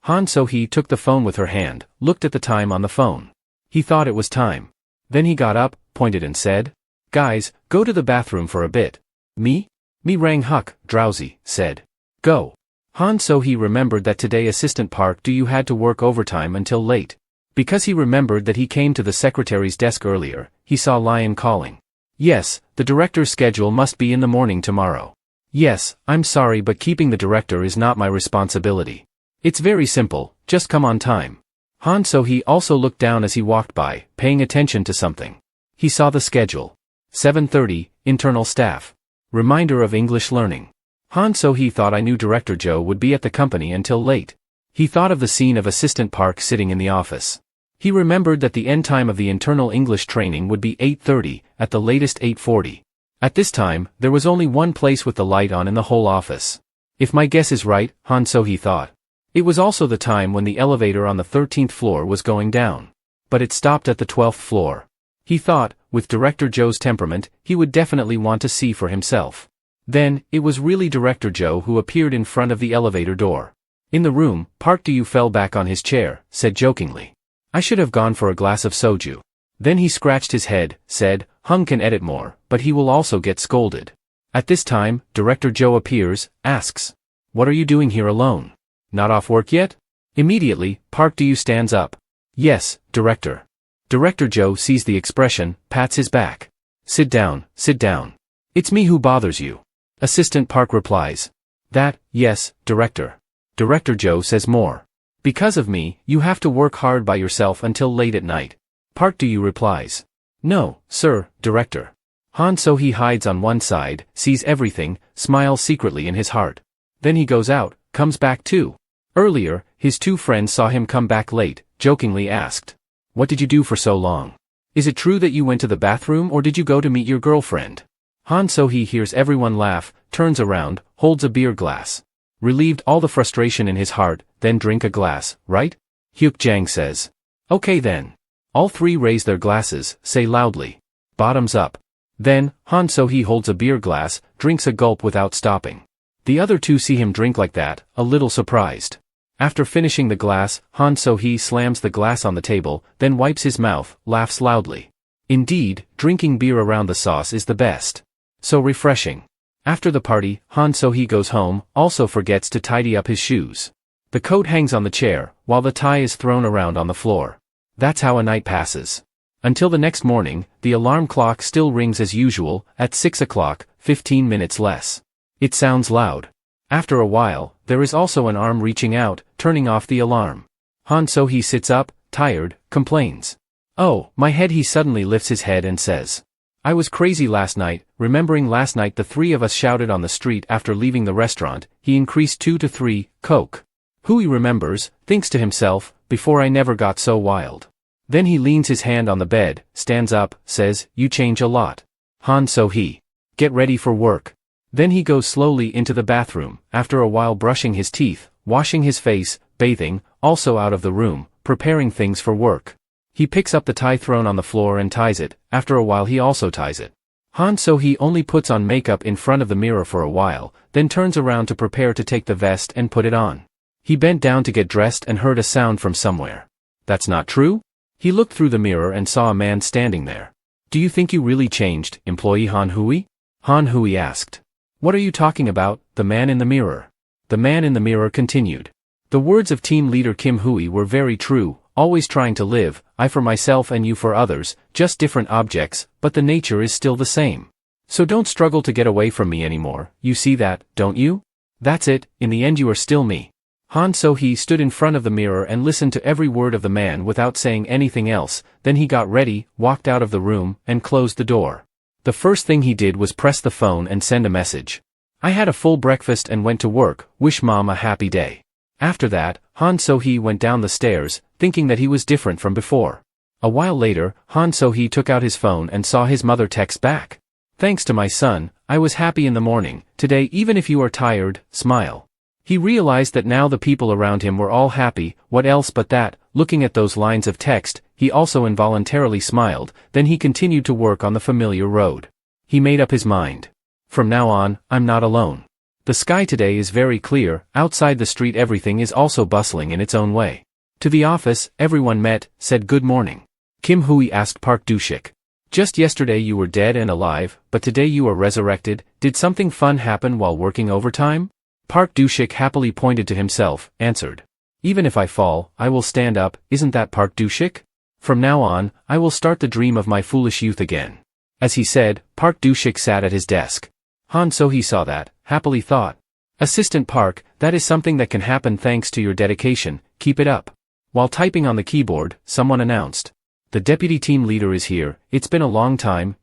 Han So-hee took the phone with her hand, looked at the time on the phone. He thought it was time. Then he got up, pointed and said, guys, go to the bathroom for a bit. Me? Mi Rang-huk, drowsy, said. Go. Han So-hee remembered that today Assistant Park Do-you had to work overtime until late. Because he remembered that he came to the secretary's desk earlier, he saw Lion calling. Yes, the director's schedule must be in the morning tomorrow. Yes, I'm sorry but keeping the director is not my responsibility. It's very simple, just come on time. Han So-hee also looked down as he walked by, paying attention to something. He saw the schedule. 7:30, internal staff. Reminder of English learning. Han So-hee thought I knew Director Joe would be at the company until late. He thought of the scene of Assistant Park sitting in the office. He remembered that the end time of the internal English training would be 8:30, at the latest 8:40. At this time, there was only one place with the light on in the whole office. If my guess is right, Han So-hee thought. It was also the time when the elevator on the 13th floor was going down. But it stopped at the 12th floor. He thought, with Director Joe's temperament, he would definitely want to see for himself. Then, it was really Director Joe who appeared in front of the elevator door. In the room, Park Do-you fell back on his chair, said jokingly. I should have gone for a glass of soju. Then he scratched his head, said, Hung can edit more, but he will also get scolded. At this time, Director Joe appears, asks, what are you doing here alone? Not off work yet? Immediately, Park Do-you stands up. Yes, Director. Director Joe sees the expression, pats his back. Sit down, sit down. It's me who bothers you. Assistant Park replies. That, yes, Director. Director Joe says more. Because of me, you have to work hard by yourself until late at night. Park Do-you replies. No, sir, Director. Han So-hee hides on one side, sees everything, smiles secretly in his heart. Then he goes out, comes back too. Earlier, his two friends saw him come back late, jokingly asked. What did you do for so long? Is it true that you went to the bathroom or did you go to meet your girlfriend? Han So-hee hears everyone laugh, turns around, holds a beer glass. Relieved all the frustration in his heart, then drink a glass, right? Hyuk-jang says. Okay then. All three raise their glasses, say loudly. Bottoms up. Then, Han So-hee holds a beer glass, drinks a gulp without stopping. The other two see him drink like that, a little surprised. After finishing the glass, Han So-hee slams the glass on the table, then wipes his mouth, laughs loudly. Indeed, drinking beer around the sauce is the best. So refreshing. After the party, Han So-hee goes home, also forgets to tidy up his shoes. The coat hangs on the chair, while the tie is thrown around on the floor. That's how a night passes. Until the next morning, the alarm clock still rings as usual, at 6 o'clock, 15 minutes less. It sounds loud. After a while, there is also an arm reaching out, turning off the alarm. Han So-hee sits up, tired, complains. Oh, my head. He suddenly lifts his head and says. I was crazy last night, remembering last night the three of us shouted on the street after leaving the restaurant. He increased 2 to 3, Coke. Hui remembers, thinks to himself, before I never got so wild. Then he leans his hand on the bed, stands up, says, you change a lot. Han So-hee. Get ready for work. Then he goes slowly into the bathroom, after a while brushing his teeth, washing his face, bathing, also out of the room, preparing things for work. He picks up the tie thrown on the floor and ties it. After a while he also ties it. Han So-hee only puts on makeup in front of the mirror for a while, then turns around to prepare to take the vest and put it on. He bent down to get dressed and heard a sound from somewhere. That's not true? He looked through the mirror and saw a man standing there. Do you think you really changed, employee Han Hui? Han Hui asked. What are you talking about, the man in the mirror? The man in the mirror continued. The words of team leader Kim Hui were very true, always trying to live, I for myself and you for others, just different objects, but the nature is still the same. So don't struggle to get away from me anymore, you see that, don't you? That's it, in the end you are still me. Han So-hee stood in front of the mirror and listened to every word of the man without saying anything else, then he got ready, walked out of the room, and closed the door. The first thing he did was press the phone and send a message. I had a full breakfast and went to work, wish mom a happy day. After that, Han So-hee went down the stairs, thinking that he was different from before. A while later, Han So-hee took out his phone and saw his mother text back. Thanks to my son, I was happy in the morning, today even if you are tired, smile. He realized that now the people around him were all happy, what else but that, looking at those lines of text, he also involuntarily smiled, then he continued to work on the familiar road. He made up his mind. From now on, I'm not alone. The sky today is very clear, outside the street everything is also bustling in its own way. To the office, everyone met, said good morning. Kim Hui asked Park Do-shik. Just yesterday you were dead and alive, but today you are resurrected, did something fun happen while working overtime? Park Do-shik happily pointed to himself, answered. Even if I fall, I will stand up, isn't that Park Do-shik? From now on, I will start the dream of my foolish youth again. As he said, Park Do-shik sat at his desk. Han So-hee saw that, happily thought. Assistant Park, that is something that can happen thanks to your dedication, keep it up. While typing on the keyboard, someone announced. The deputy team leader is here, it's been a long time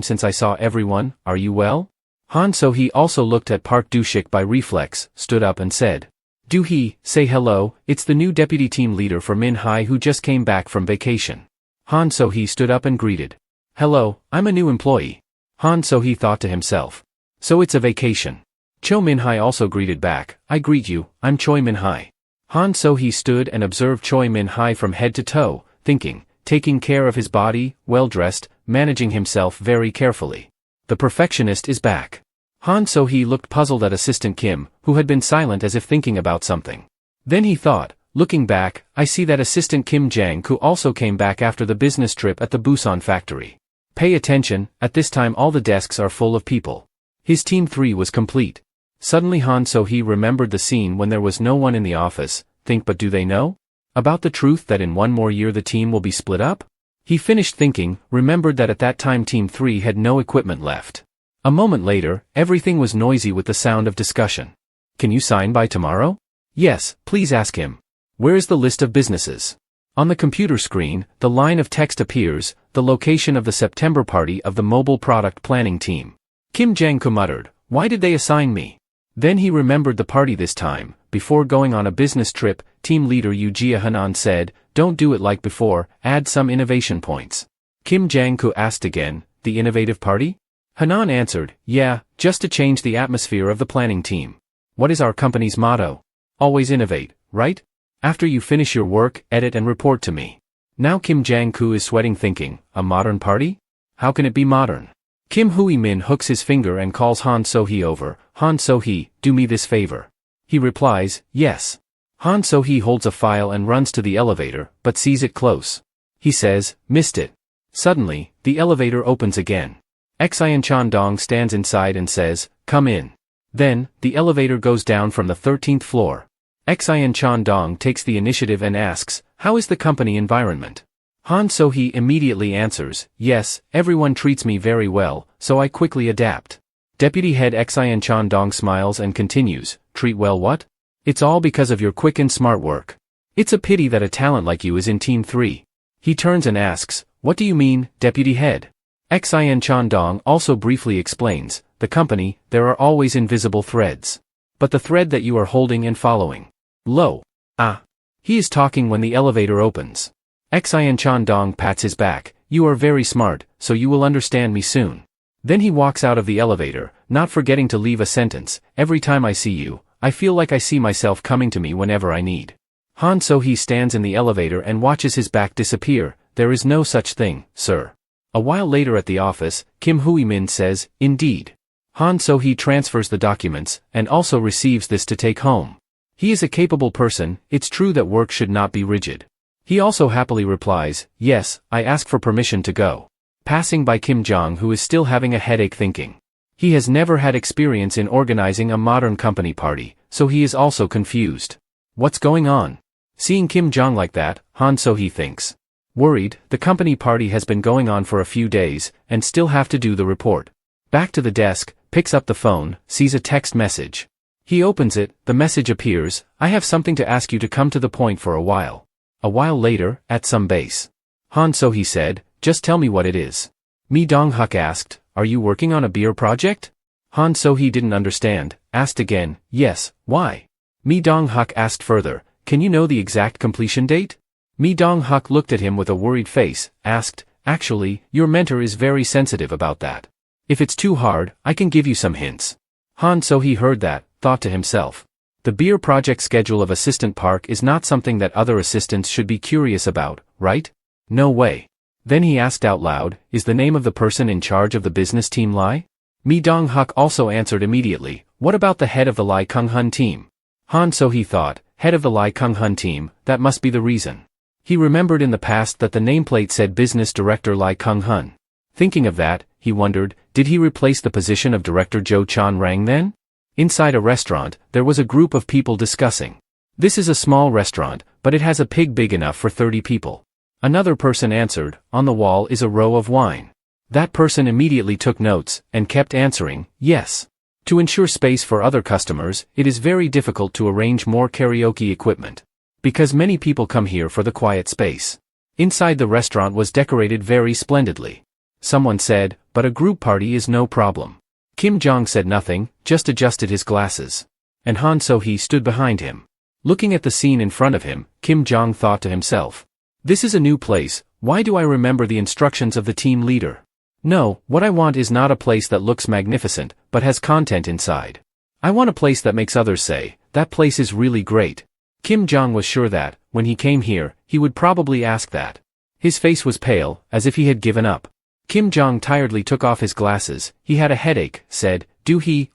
since I saw everyone, are you well? Han So-hee also looked at Park Do-shik by reflex, stood up and said. Do-hee, say hello, it's the new deputy team leader for Min-hai who just came back from vacation. Han So-hee stood up and greeted. Hello, I'm a new employee. Han So-hee thought to himself. So it's a vacation. Cho Min-hai also greeted back, I greet you, I'm Choi Min-hai. Han So-hee stood and observed Choi Min-hai from head to toe, thinking, taking care of his body, well-dressed, managing himself very carefully. The perfectionist is back. Han So-hee looked puzzled at Assistant Kim, who had been silent as if thinking about something. Then he thought, looking back, I see that Assistant Kim Jang-koo also came back after the business trip at the Busan factory. Pay attention, at this time all the desks are full of people. His team 3 was complete. Suddenly Han So-hee remembered the scene when there was no one in the office, but do they know? About the truth that in one more year the team will be split up? He finished thinking, remembered that at that time Team 3 had no equipment left. A moment later, everything was noisy with the sound of discussion. Can you sign by tomorrow? Yes, please ask him. Where is the list of businesses? On the computer screen, the line of text appears, the location of the September party of the mobile product planning team. Kim Jang-koo muttered, why did they assign me? Then he remembered the party this time. Before going on a business trip, team leader Yu Jia-hanan said, don't do it like before, add some innovation points. Kim Jang-koo asked again, the innovative party? Hanan answered, yeah, just to change the atmosphere of the planning team. What is our company's motto? Always innovate, right? After you finish your work, edit and report to me. Now Kim Jang-koo is sweating thinking, a modern party? How can it be modern? Kim Hui-min hooks his finger and calls Han So-hee over, Han So-hee, do me this favor. He replies, yes. Han So-hee holds a file and runs to the elevator, but sees it close. He says, missed it. Suddenly, the elevator opens again. Xian Chandong stands inside and says, come in. Then, the elevator goes down from the 13th floor. Xian Chandong takes the initiative and asks, how is the company environment? Han So-hee immediately answers, yes, everyone treats me very well, so I quickly adapt. Deputy Head Xian Chandong smiles and continues, treat well what? It's all because of your quick and smart work. It's a pity that a talent like you is in Team 3. He turns and asks, what do you mean, Deputy Head? Xin Chandong also briefly explains, the company, there are always invisible threads. But the thread that you are holding and following. Lo. Ah. He is talking when the elevator opens. Xin Chandong pats his back, you are very smart, so you will understand me soon. Then he walks out of the elevator, not forgetting to leave a sentence, every time I see you, I feel like I see myself coming to me whenever I need. Han So-hee stands in the elevator and watches his back disappear, there is no such thing, sir. A while later at the office, Kim Hui-min says, indeed. Han So-hee transfers the documents, and also receives this to take home. He is a capable person, it's true that work should not be rigid. He also happily replies, yes, I ask for permission to go. Passing by Kim Jong, who is still having a headache thinking. He has never had experience in organizing a modern company party, so he is also confused. What's going on? Seeing Kim Jong like that, Han So-hee thinks. Worried, the company party has been going on for a few days, and still have to do the report. Back to the desk, picks up the phone, sees a text message. He opens it, the message appears, I have something to ask you to come to the point for a while. A while later, at some base. Han So-hee said, just tell me what it is. Mi Dong-huk asked, are you working on a beer project? Han So-hee didn't understand, asked again, yes, why? Mi Dong-huk asked further, can you know the exact completion date? Mi Dong-huk looked at him with a worried face, asked, actually, your mentor is very sensitive about that. If it's too hard, I can give you some hints. Han So-hee heard that, thought to himself. The beer project schedule of Assistant Park is not something that other assistants should be curious about, right? No way. Then he asked out loud, is the name of the person in charge of the business team Lai? Mi Dong-huk also answered immediately, what about the head of the Lai Kung-hun team? Han So-hee thought, head of the Lai Kung-hun team, that must be the reason. He remembered in the past that the nameplate said Business Director Lai Kung-hun. Thinking of that, he wondered, did he replace the position of Director Zhou Chan-rang then? Inside a restaurant, there was a group of people discussing. This is a small restaurant, but it has a pig big enough for 30 people. Another person answered, on the wall is a row of wine. That person immediately took notes, and kept answering, yes. To ensure space for other customers, it is very difficult to arrange more karaoke equipment. Because many people come here for the quiet space. Inside the restaurant was decorated very splendidly. Someone said, but a group party is no problem. Kim Jong said nothing, just adjusted his glasses. And Han So-hee stood behind him. Looking at the scene in front of him, Kim Jong thought to himself. This is a new place, why do I remember the instructions of the team leader? No, what I want is not a place that looks magnificent, but has content inside. I want a place that makes others say, that place is really great. Kim Jong was sure that, when he came here, he would probably ask that. His face was pale, as if he had given up. Kim Jong tiredly took off his glasses, he had a headache, said,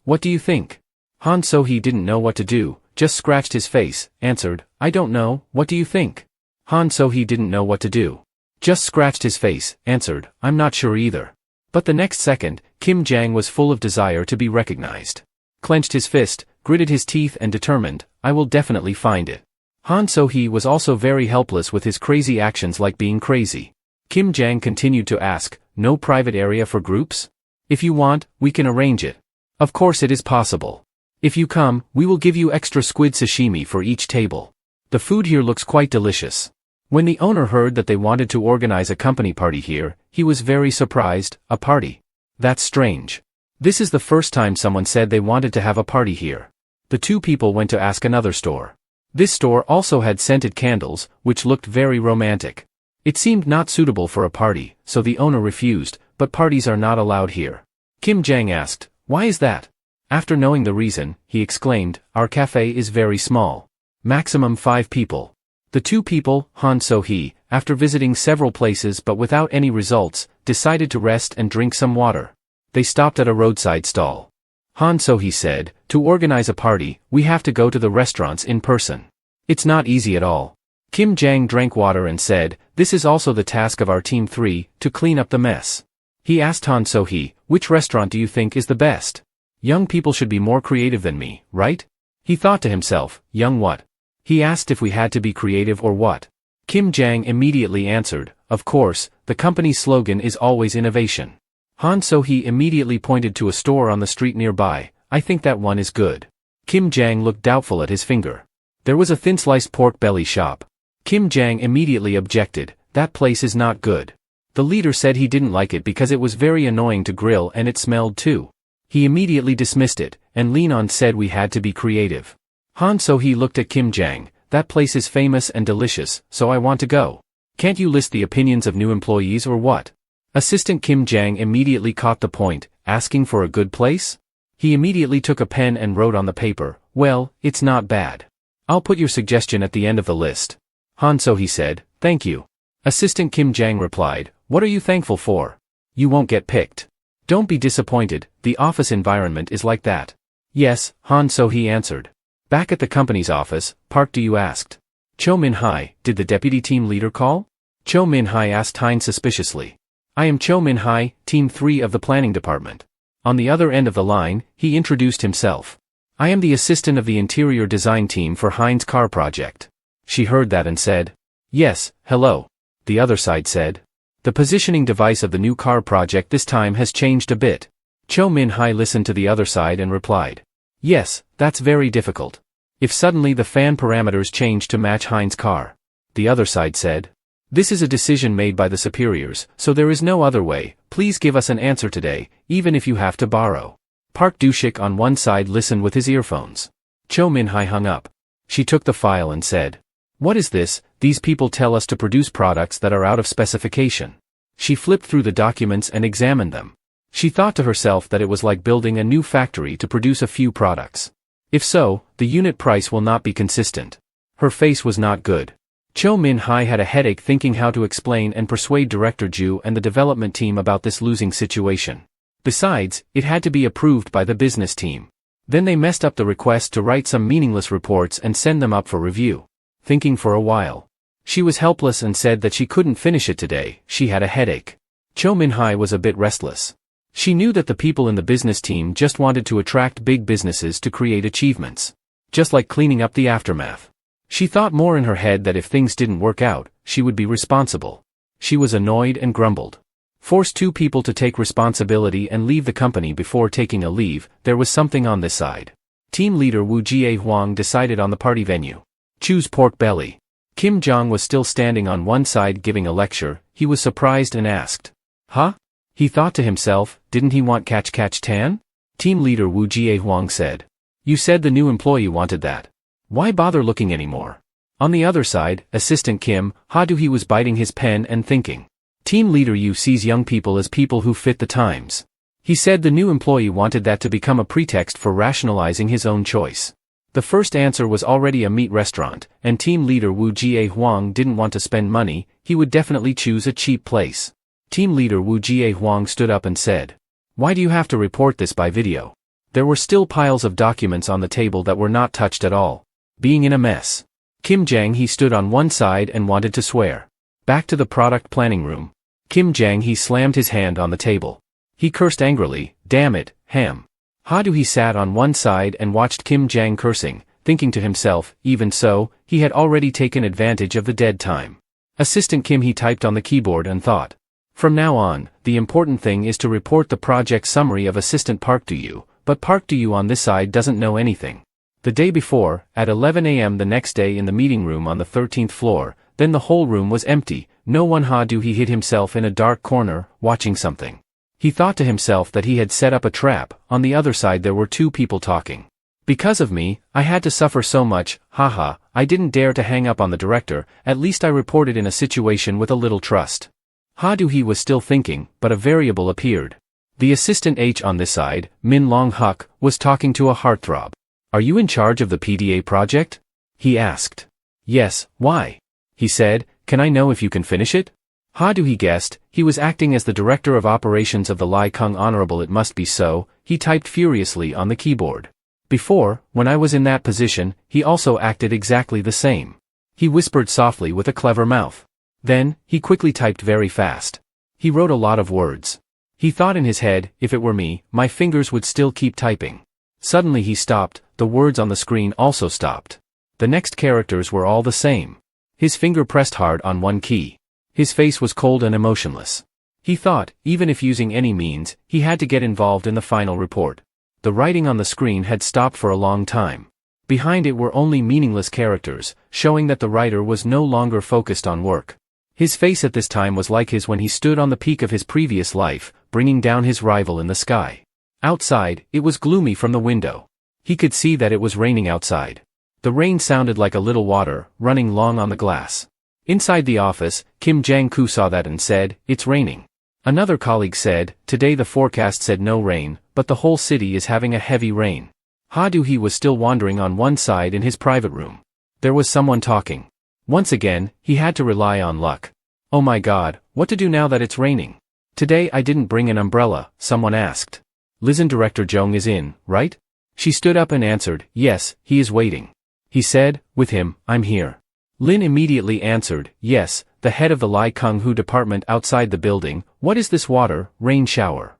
what do you think? Han So-hee didn't know what to do, just scratched his face, answered, I don't know, what do you think? Han So-hee didn't know what to do. Just scratched his face, answered, I'm not sure either. But the next second, Kim Jang was full of desire to be recognized. Clenched his fist, gritted his teeth and determined, I will definitely find it. Han So-hee was also very helpless with his crazy actions like being crazy. Kim Jang continued to ask, no private area for groups? If you want, we can arrange it. Of course it is possible. If you come, we will give you extra squid sashimi for each table. The food here looks quite delicious. When the owner heard that they wanted to organize a company party here, he was very surprised, a party? That's strange. This is the first time someone said they wanted to have a party here. The two people went to ask another store. This store also had scented candles, which looked very romantic. It seemed not suitable for a party, so the owner refused, but parties are not allowed here. Kim Jang asked, why is that? After knowing the reason, he exclaimed, our cafe is very small. Maximum 5 people. The two people, Han So-hee, after visiting several places but without any results, decided to rest and drink some water. They stopped at a roadside stall. Han So-hee said, to organize a party, we have to go to the restaurants in person. It's not easy at all. Kim Jang drank water and said, this is also the task of our Team 3, to clean up the mess. He asked Han So-hee, which restaurant do you think is the best? Young people should be more creative than me, right? He thought to himself, young what? He asked if we had to be creative or what. Kim Jang immediately answered, of course, the company's slogan is always innovation. Han So-hee immediately pointed to a store on the street nearby, I think that one is good. Kim Jang looked doubtful at his finger. There was a thin-sliced pork belly shop. Kim Jang immediately objected, that place is not good. The leader said he didn't like it because it was very annoying to grill and it smelled too. He immediately dismissed it, and Leon said we had to be creative. Han So-hee looked at Kim Jang. That place is famous and delicious, so I want to go. Can't you list the opinions of new employees or what? Assistant Kim Jang immediately caught the point, asking for a good place? He immediately took a pen and wrote on the paper, well, it's not bad. I'll put your suggestion at the end of the list. Han So-hee said, thank you. Assistant Kim Jang replied, what are you thankful for? You won't get picked. Don't be disappointed, the office environment is like that. Yes, Han So-hee answered. Back at the company's office, Park Do-you asked. Cho Min-hai, did the deputy team leader call? Cho Min-hai asked Hein suspiciously. I am Cho Min-hai, Team 3 of the planning department. On the other end of the line, he introduced himself. I am the assistant of the interior design team for Hein's car project. She heard that and said, yes, hello. The other side said. The positioning device of the new car project this time has changed a bit. Cho Min-hai listened to the other side and replied. Yes, that's very difficult. If suddenly the fan parameters change to match Hein's car. The other side said. This is a decision made by the superiors, so there is no other way. Please give us an answer today, even if you have to borrow. Park Do-shik on one side listened with his earphones. Cho Min-hai hung up. She took the file and said. What is this? These people tell us to produce products that are out of specification. She flipped through the documents and examined them. She thought to herself that it was like building a new factory to produce a few products. If so, the unit price will not be consistent. Her face was not good. Cho Min-hai had a headache thinking how to explain and persuade Director Ju and the development team about this losing situation. Besides, it had to be approved by the business team. Then they messed up the request to write some meaningless reports and send them up for review. Thinking for a while. She was helpless and said that she couldn't finish it today, she had a headache. Cho Min-hai was a bit restless. She knew that the people in the business team just wanted to attract big businesses to create achievements. Just like cleaning up the aftermath. She thought more in her head that if things didn't work out, she would be responsible. She was annoyed and grumbled. Force two people to take responsibility and leave the company before taking a leave, there was something on this side. Team leader Wu Jie-hwang decided on the party venue. Choose pork belly. Kim Jong was still standing on one side giving a lecture. He was surprised and asked. Huh? He thought to himself, didn't he want catch tan? Team leader Wu Jie-hwang said. You said the new employee wanted that. Why bother looking anymore? On the other side, Assistant Kim Ha-do-hee was biting his pen and thinking. Team leader Yu sees young people as people who fit the times. He said the new employee wanted that to become a pretext for rationalizing his own choice. The first answer was already a meat restaurant, and team leader Wu Jie-hwang didn't want to spend money, he would definitely choose a cheap place. Team leader Wu Jie-hwang stood up and said. Why do you have to report this by video? There were still piles of documents on the table that were not touched at all. Being in a mess. Kim Jang-hee stood on one side and wanted to swear. Back to the product planning room. Kim Jang-hee slammed his hand on the table. He cursed angrily, damn it, ham. Ha-do-hee sat on one side and watched Kim Jang cursing, thinking to himself, even so, he had already taken advantage of the dead time. Assistant Kim Hee typed on the keyboard and thought. From now on, the important thing is to report the project summary of Assistant Park Do-you, but Park Do-you on this side doesn't know anything. The day before, at 11 a.m. the next day in the meeting room on the 13th floor, then the whole room was empty, no one. Ha-do-hee hid himself in a dark corner, watching something. He thought to himself that he had set up a trap. On the other side there were two people talking. Because of me, I had to suffer so much, haha, I didn't dare to hang up on the director, at least I reported in a situation with a little trust. Ha-do-hee was still thinking, but a variable appeared. The assistant H on this side, Min Long-huk, was talking to a heartthrob. Are you in charge of the PDA project? He asked. Yes, why? He said, can I know if you can finish it? Ha-do-hee guessed, he was acting as the director of operations of the Lai Kung Honorable. It must be so, he typed furiously on the keyboard. Before, when I was in that position, he also acted exactly the same. He whispered softly with a clever mouth. Then, he quickly typed very fast. He wrote a lot of words. He thought in his head, if it were me, my fingers would still keep typing. Suddenly he stopped, the words on the screen also stopped. The next characters were all the same. His finger pressed hard on one key. His face was cold and emotionless. He thought, even if using any means, he had to get involved in the final report. The writing on the screen had stopped for a long time. Behind it were only meaningless characters, showing that the writer was no longer focused on work. His face at this time was like his when he stood on the peak of his previous life, bringing down his rival in the sky. Outside, it was gloomy from the window. He could see that it was raining outside. The rain sounded like a little water, running long on the glass. Inside the office, Kim Jang-koo saw that and said, "It's raining." Another colleague said, "Today the forecast said no rain, but the whole city is having a heavy rain." Ha Do-hee was still wandering on one side in his private room. There was someone talking. Once again, he had to rely on luck. "Oh my God, what to do now that it's raining?" "Today I didn't bring an umbrella," someone asked. "Listen, Director Jong is in, right?" She stood up and answered, "Yes, he is waiting." He said, "With him, I'm here." Lin immediately answered, "Yes, the head of the Lai Kung-hu department outside the building. What is this water, rain shower?"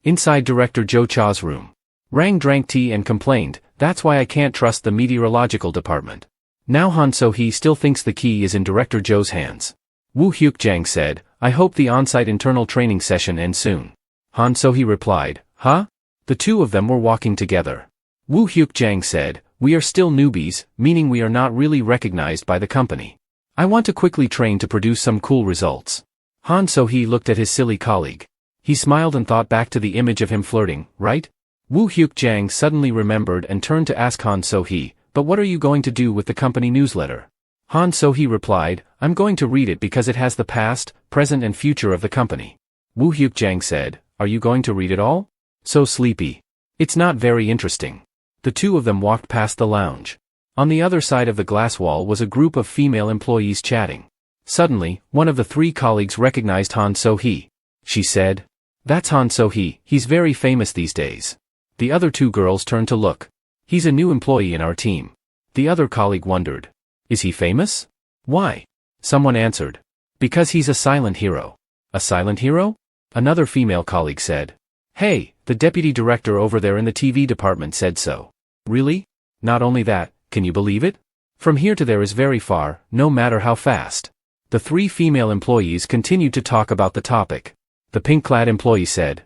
Inside Director Jo Cha's room. Rang drank tea and complained, "That's why I can't trust the meteorological department." Now Han So-hee still thinks the key is in Director Jo's hands. Woo Hyuk-jang said, "I hope the on-site internal training session ends soon." Han So-hee replied, "Huh?" The two of them were walking together. Woo Hyuk-jang said, "We are still newbies, meaning we are not really recognized by the company. I want to quickly train to produce some cool results." Han So-hee looked at his silly colleague. He smiled and thought back to the image of him flirting, right? Woo Hyuk-jang suddenly remembered and turned to ask Han So-hee, "But what are you going to do with the company newsletter?" Han So-hee replied, "I'm going to read it because it has the past, present and future of the company." Woo Hyuk-jang said, "Are you going to read it all?" "So sleepy. It's not very interesting." The two of them walked past the lounge. On the other side of the glass wall was a group of female employees chatting. Suddenly, one of the three colleagues recognized Han So-hee. She said, "That's Han So-hee, he's very famous these days." The other two girls turned to look. "He's a new employee in our team." The other colleague wondered, "Is he famous?" "Why?" Someone answered, "Because he's a silent hero." "A silent hero?" Another female colleague said. "Hey, the deputy director over there in the TV department said so." "Really? Not only that, can you believe it? From here to there is very far, no matter how fast." The three female employees continued to talk about the topic. The pink-clad employee said,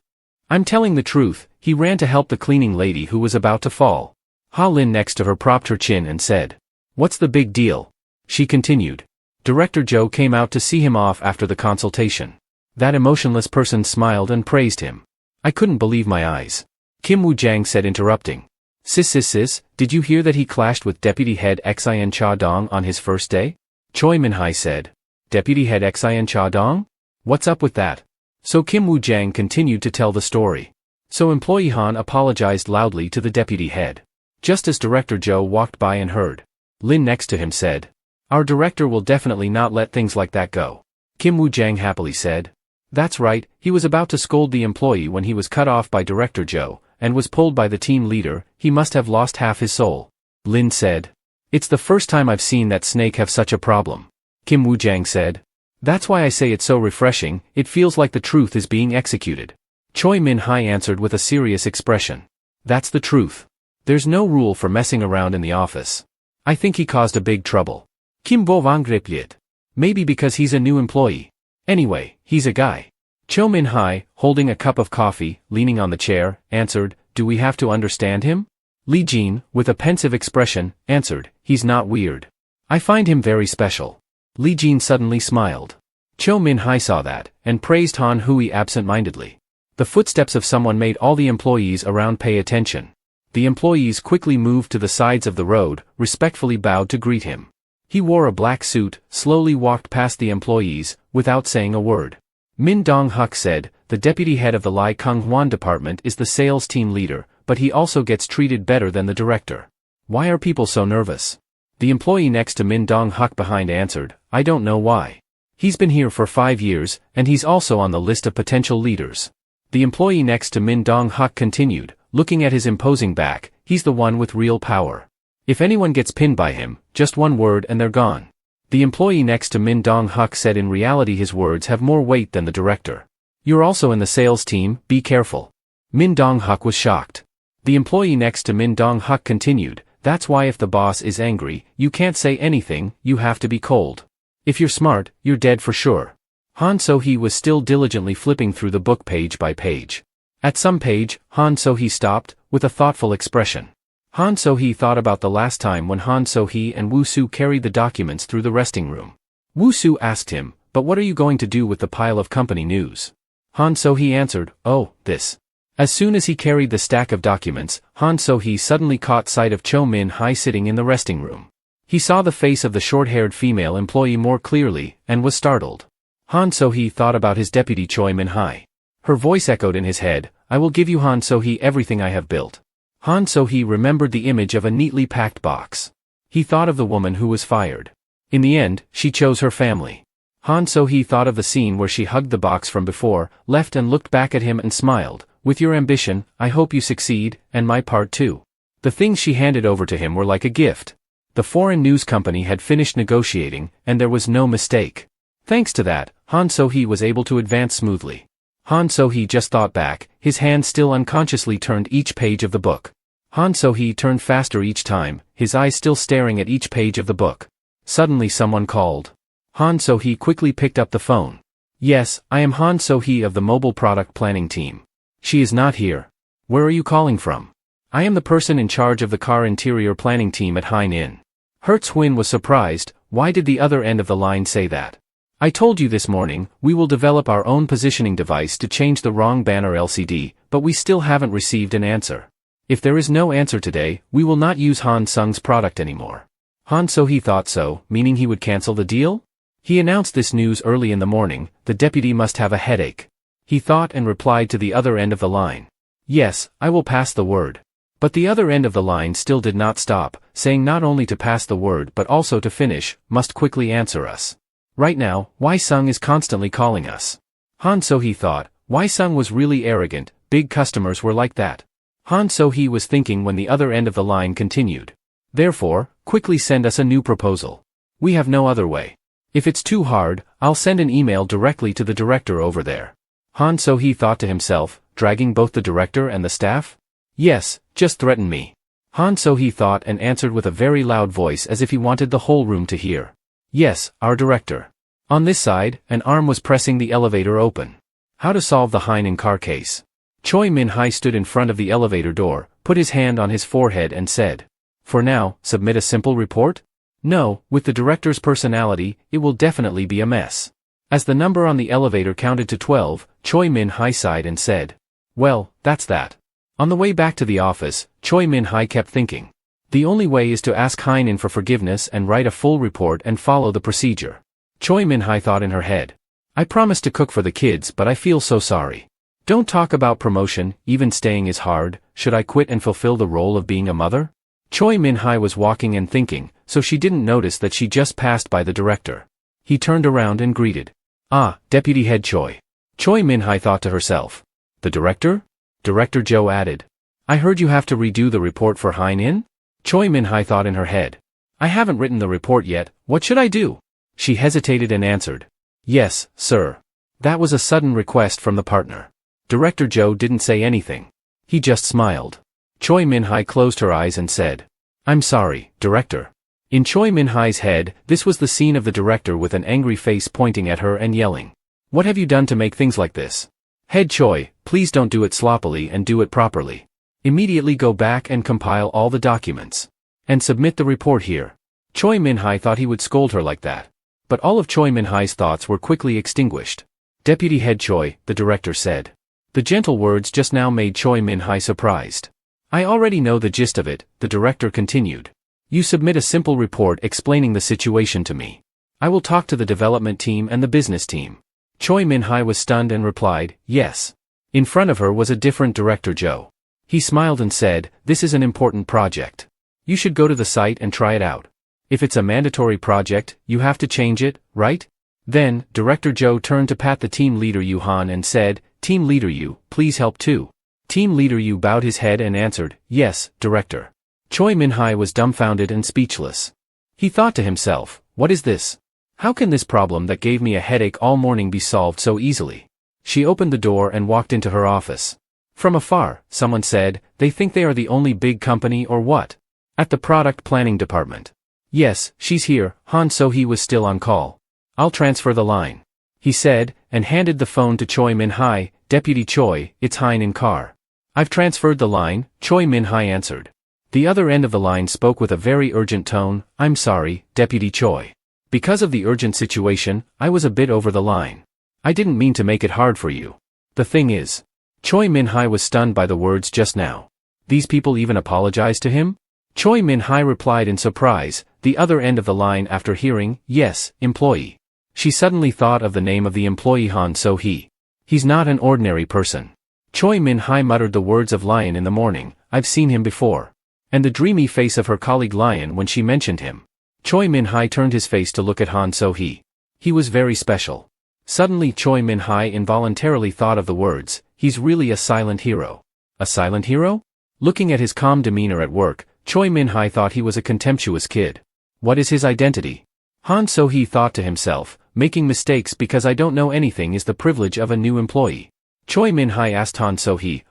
"I'm telling the truth, he ran to help the cleaning lady who was about to fall." Ha Lin next to her propped her chin and said, "What's the big deal?" She continued. Director Jo came out to see him off after the consultation. That emotionless person smiled and praised him. "I couldn't believe my eyes." Kim Woo-jang said, interrupting, Sis, did you hear that he clashed with Deputy Head Xian Cha-dong on his first day?" Choi Min-hai said, "Deputy Head Xian Cha-dong? What's up with that?" So Kim Woo-jang continued to tell the story. So employee Han apologized loudly to the deputy head. Just as Director Jo walked by and heard. Lin next to him said, "Our director will definitely not let things like that go." Kim Woo-jang happily said, "That's right, he was about to scold the employee when he was cut off by Director Jo, and was pulled by the team leader. He must have lost half his soul." Lin said, "It's the first time I've seen that snake have such a problem." Kim Woo-jang said, "That's why I say it's so refreshing, it feels like the truth is being executed." Choi Min-hai answered with a serious expression, "That's the truth. There's no rule for messing around in the office. I think he caused a big trouble." Kim Bo-vang replied, "Maybe because he's a new employee. Anyway, he's a guy." Cho Min-hai, holding a cup of coffee, leaning on the chair, answered, "Do we have to understand him?" Lee Jin, with a pensive expression, answered, "He's not weird. I find him very special." Lee Jin suddenly smiled. Cho Min-hai saw that, and praised Han Hui absent-mindedly. The footsteps of someone made all the employees around pay attention. The employees quickly moved to the sides of the road, respectfully bowed to greet him. He wore a black suit, slowly walked past the employees, without saying a word. Min Dong-huk said, "The deputy head of the Lai Kung-hwan department is the sales team leader, but he also gets treated better than the director. Why are people so nervous?" The employee next to Min Dong-huk behind answered, "I don't know why. He's been here for 5 years, and he's also on the list of potential leaders." The employee next to Min Dong-huk continued, looking at his imposing back, "He's the one with real power. If anyone gets pinned by him, just one word and they're gone." The employee next to Min Dong-huk said, "In reality his words have more weight than the director. You're also in the sales team, be careful." Min Dong-huk was shocked. The employee next to Min Dong-huk continued, "That's why if the boss is angry, you can't say anything, you have to be cold. If you're smart, you're dead for sure." Han So-hee was still diligently flipping through the book page by page. At some page, Han So-hee stopped, with a thoughtful expression. Han So-hee thought about the last time when Han So-hee and Woo-soo carried the documents through the resting room. Woo-soo asked him, but what are you going to do with the pile of company news? Han So-hee answered, oh, this. As soon as he carried the stack of documents, Han So-hee suddenly caught sight of Cho Min-hai sitting in the resting room. He saw the face of the short-haired female employee more clearly, and was startled. Han So-hee thought about his deputy Choi Min-hai. Her voice echoed in his head, I will give you Han So-hee everything I have built. Han So-hee remembered the image of a neatly packed box. He thought of the woman who was fired. In the end, she chose her family. Han So-hee thought of the scene where she hugged the box from before, left and looked back at him and smiled. With your ambition, I hope you succeed, and my part too. The things she handed over to him were like a gift. The foreign news company had finished negotiating, and there was no mistake. Thanks to that, Han So-hee was able to advance smoothly. Han So-hee just thought back, his hand still unconsciously turned each page of the book. Han So-hee turned faster each time, his eyes still staring at each page of the book. Suddenly someone called. Han So-hee quickly picked up the phone. Yes, I am Han So-hee of the mobile product planning team. She is not here. Where are you calling from? I am the person in charge of the car interior planning team at Hainan. Hertz Huynh was surprised, why did the other end of the line say that? I told you this morning, we will develop our own positioning device to change the wrong banner LCD, but we still haven't received an answer. If there is no answer today, we will not use Han Sung's product anymore. Han So-hee thought so, meaning he would cancel the deal? He announced this news early in the morning, the deputy must have a headache. He thought and replied to the other end of the line. Yes, I will pass the word. But the other end of the line still did not stop, saying not only to pass the word but also to finish, must quickly answer us. Right now, Wai Sung is constantly calling us. Han So-hee thought, Wai Sung was really arrogant, big customers were like that. Han So-hee was thinking when the other end of the line continued. Therefore, quickly send us a new proposal. We have no other way. If it's too hard, I'll send an email directly to the director over there. Han So-hee thought to himself, dragging both the director and the staff? Yes, just threaten me. Han So-hee thought and answered with a very loud voice as if he wanted the whole room to hear. Yes, our director. On this side, an arm was pressing the elevator open. How to solve the Hainan car case. Choi Min-hai stood in front of the elevator door, put his hand on his forehead and said, for now, submit a simple report? No, with the director's personality, it will definitely be a mess. As the number on the elevator counted to 12, Choi Min-hai sighed and said, well, that's that. On the way back to the office, Choi Min-hai kept thinking. The only way is to ask Hainan for forgiveness and write a full report and follow the procedure. Choi Min-hai thought in her head. I promised to cook for the kids but I feel so sorry. Don't talk about promotion, even staying is hard, should I quit and fulfill the role of being a mother? Choi Min-hai was walking and thinking, so she didn't notice that she just passed by the director. He turned around and greeted. Ah, Deputy Head Choi. Choi Min-hai thought to herself. The director? Director Joe added. I heard you have to redo the report for Hainan? Choi Min-hai thought in her head. I haven't written the report yet, what should I do? She hesitated and answered. Yes, sir. That was a sudden request from the partner. Director Joe didn't say anything. He just smiled. Choi Min-hai closed her eyes and said, I'm sorry, director. In Choi Min-hai's head, this was the scene of the director with an angry face pointing at her and yelling. What have you done to make things like this? Head Choi, please don't do it sloppily and do it properly. Immediately go back and compile all the documents. And submit the report here. Choi Min-hai thought he would scold her like that. But all of Choi Min-hai's thoughts were quickly extinguished. Deputy Head Choi, the director said. The gentle words just now made Choi Min-hai surprised. I already know the gist of it, the director continued. You submit a simple report explaining the situation to me. I will talk to the development team and the business team. Choi Min-hai was stunned and replied, yes. In front of her was a different director Joe. He smiled and said, this is an important project. You should go to the site and try it out. If it's a mandatory project, you have to change it, right? Then, Director Joe turned to pat the team leader Yu Han and said, Team leader Yu, please help too. Team leader Yu bowed his head and answered, yes, director. Choi Min-hai was dumbfounded and speechless. He thought to himself, what is this? How can this problem that gave me a headache all morning be solved so easily? She opened the door and walked into her office. From afar, someone said, they think they are the only big company or what? At the product planning department. Yes, she's here, Han So-hee was still on call. I'll transfer the line. He said, and handed the phone to Choi Min-hai, Deputy Choi, it's Hainan car. I've transferred the line, Choi Min-hai answered. The other end of the line spoke with a very urgent tone, I'm sorry, Deputy Choi. Because of the urgent situation, I was a bit over the line. I didn't mean to make it hard for you. The thing is. Choi Min-hai was stunned by the words just now. These people even apologized to him? Choi Min-hai replied in surprise, the other end of the line after hearing, yes, employee. She suddenly thought of the name of the employee Han So-hee. He's not an ordinary person. Choi Min-hai muttered the words of Lion in the morning, I've seen him before. And the dreamy face of her colleague Lion when she mentioned him. Choi Min-hai turned his face to look at Han So-hee. He was very special. Suddenly Choi Min-hai involuntarily thought of the words, he's really a silent hero. A silent hero? Looking at his calm demeanor at work, Choi Min-hai thought he was a contemptuous kid. What is his identity? Han So-hee thought to himself, making mistakes because I don't know anything is the privilege of a new employee. Choi Min-hai asked Han So-hee,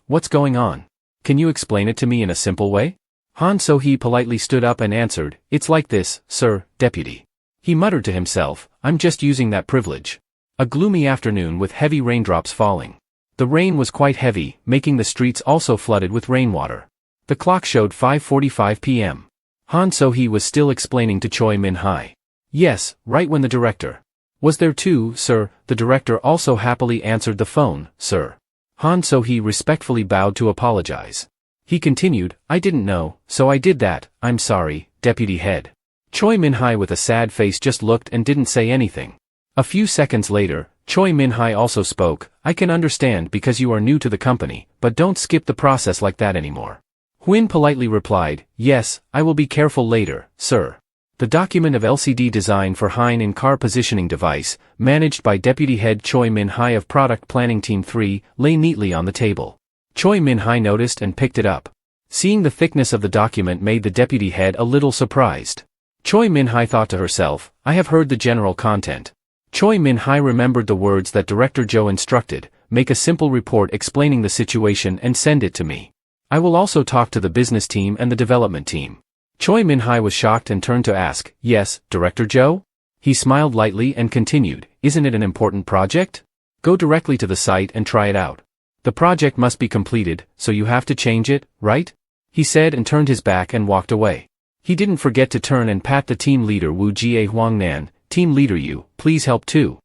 what's going on? Can you explain it to me in a simple way? Han So-hee politely stood up and answered, it's like this, sir, deputy. He muttered to himself, I'm just using that privilege. A gloomy afternoon with heavy raindrops falling. The rain was quite heavy, making the streets also flooded with rainwater. The clock showed 5:45 p.m. Han So-hee was still explaining to Choi Min-hai. Yes, right when the director. Was there too, sir, the director also happily answered the phone, sir. Han So-hee respectfully bowed to apologize. He continued, I didn't know, so I did that, I'm sorry, deputy head. Choi Min-hai with a sad face just looked and didn't say anything. A few seconds later, Choi Min-hai also spoke, I can understand because you are new to the company, but don't skip the process like that anymore. Huin politely replied, yes, I will be careful later, sir. The document of LCD design for Hein in-car positioning device, managed by Deputy Head Choi Min-hai of Product Planning Team 3, lay neatly on the table. Choi Min-hai noticed and picked it up. Seeing the thickness of the document made the deputy head a little surprised. Choi Min-hai thought to herself, I have heard the general content. Choi Min-hai remembered the words that Director Joe instructed, make a simple report explaining the situation and send it to me. I will also talk to the business team and the development team. Choi Min-hai was shocked and turned to ask, yes, Director Joe? He smiled lightly and continued, isn't it an important project? Go directly to the site and try it out. The project must be completed, so you have to change it, right? He said and turned his back and walked away. He didn't forget to turn and pat the team leader Wu Jie Huangnan, team leader you, please help too.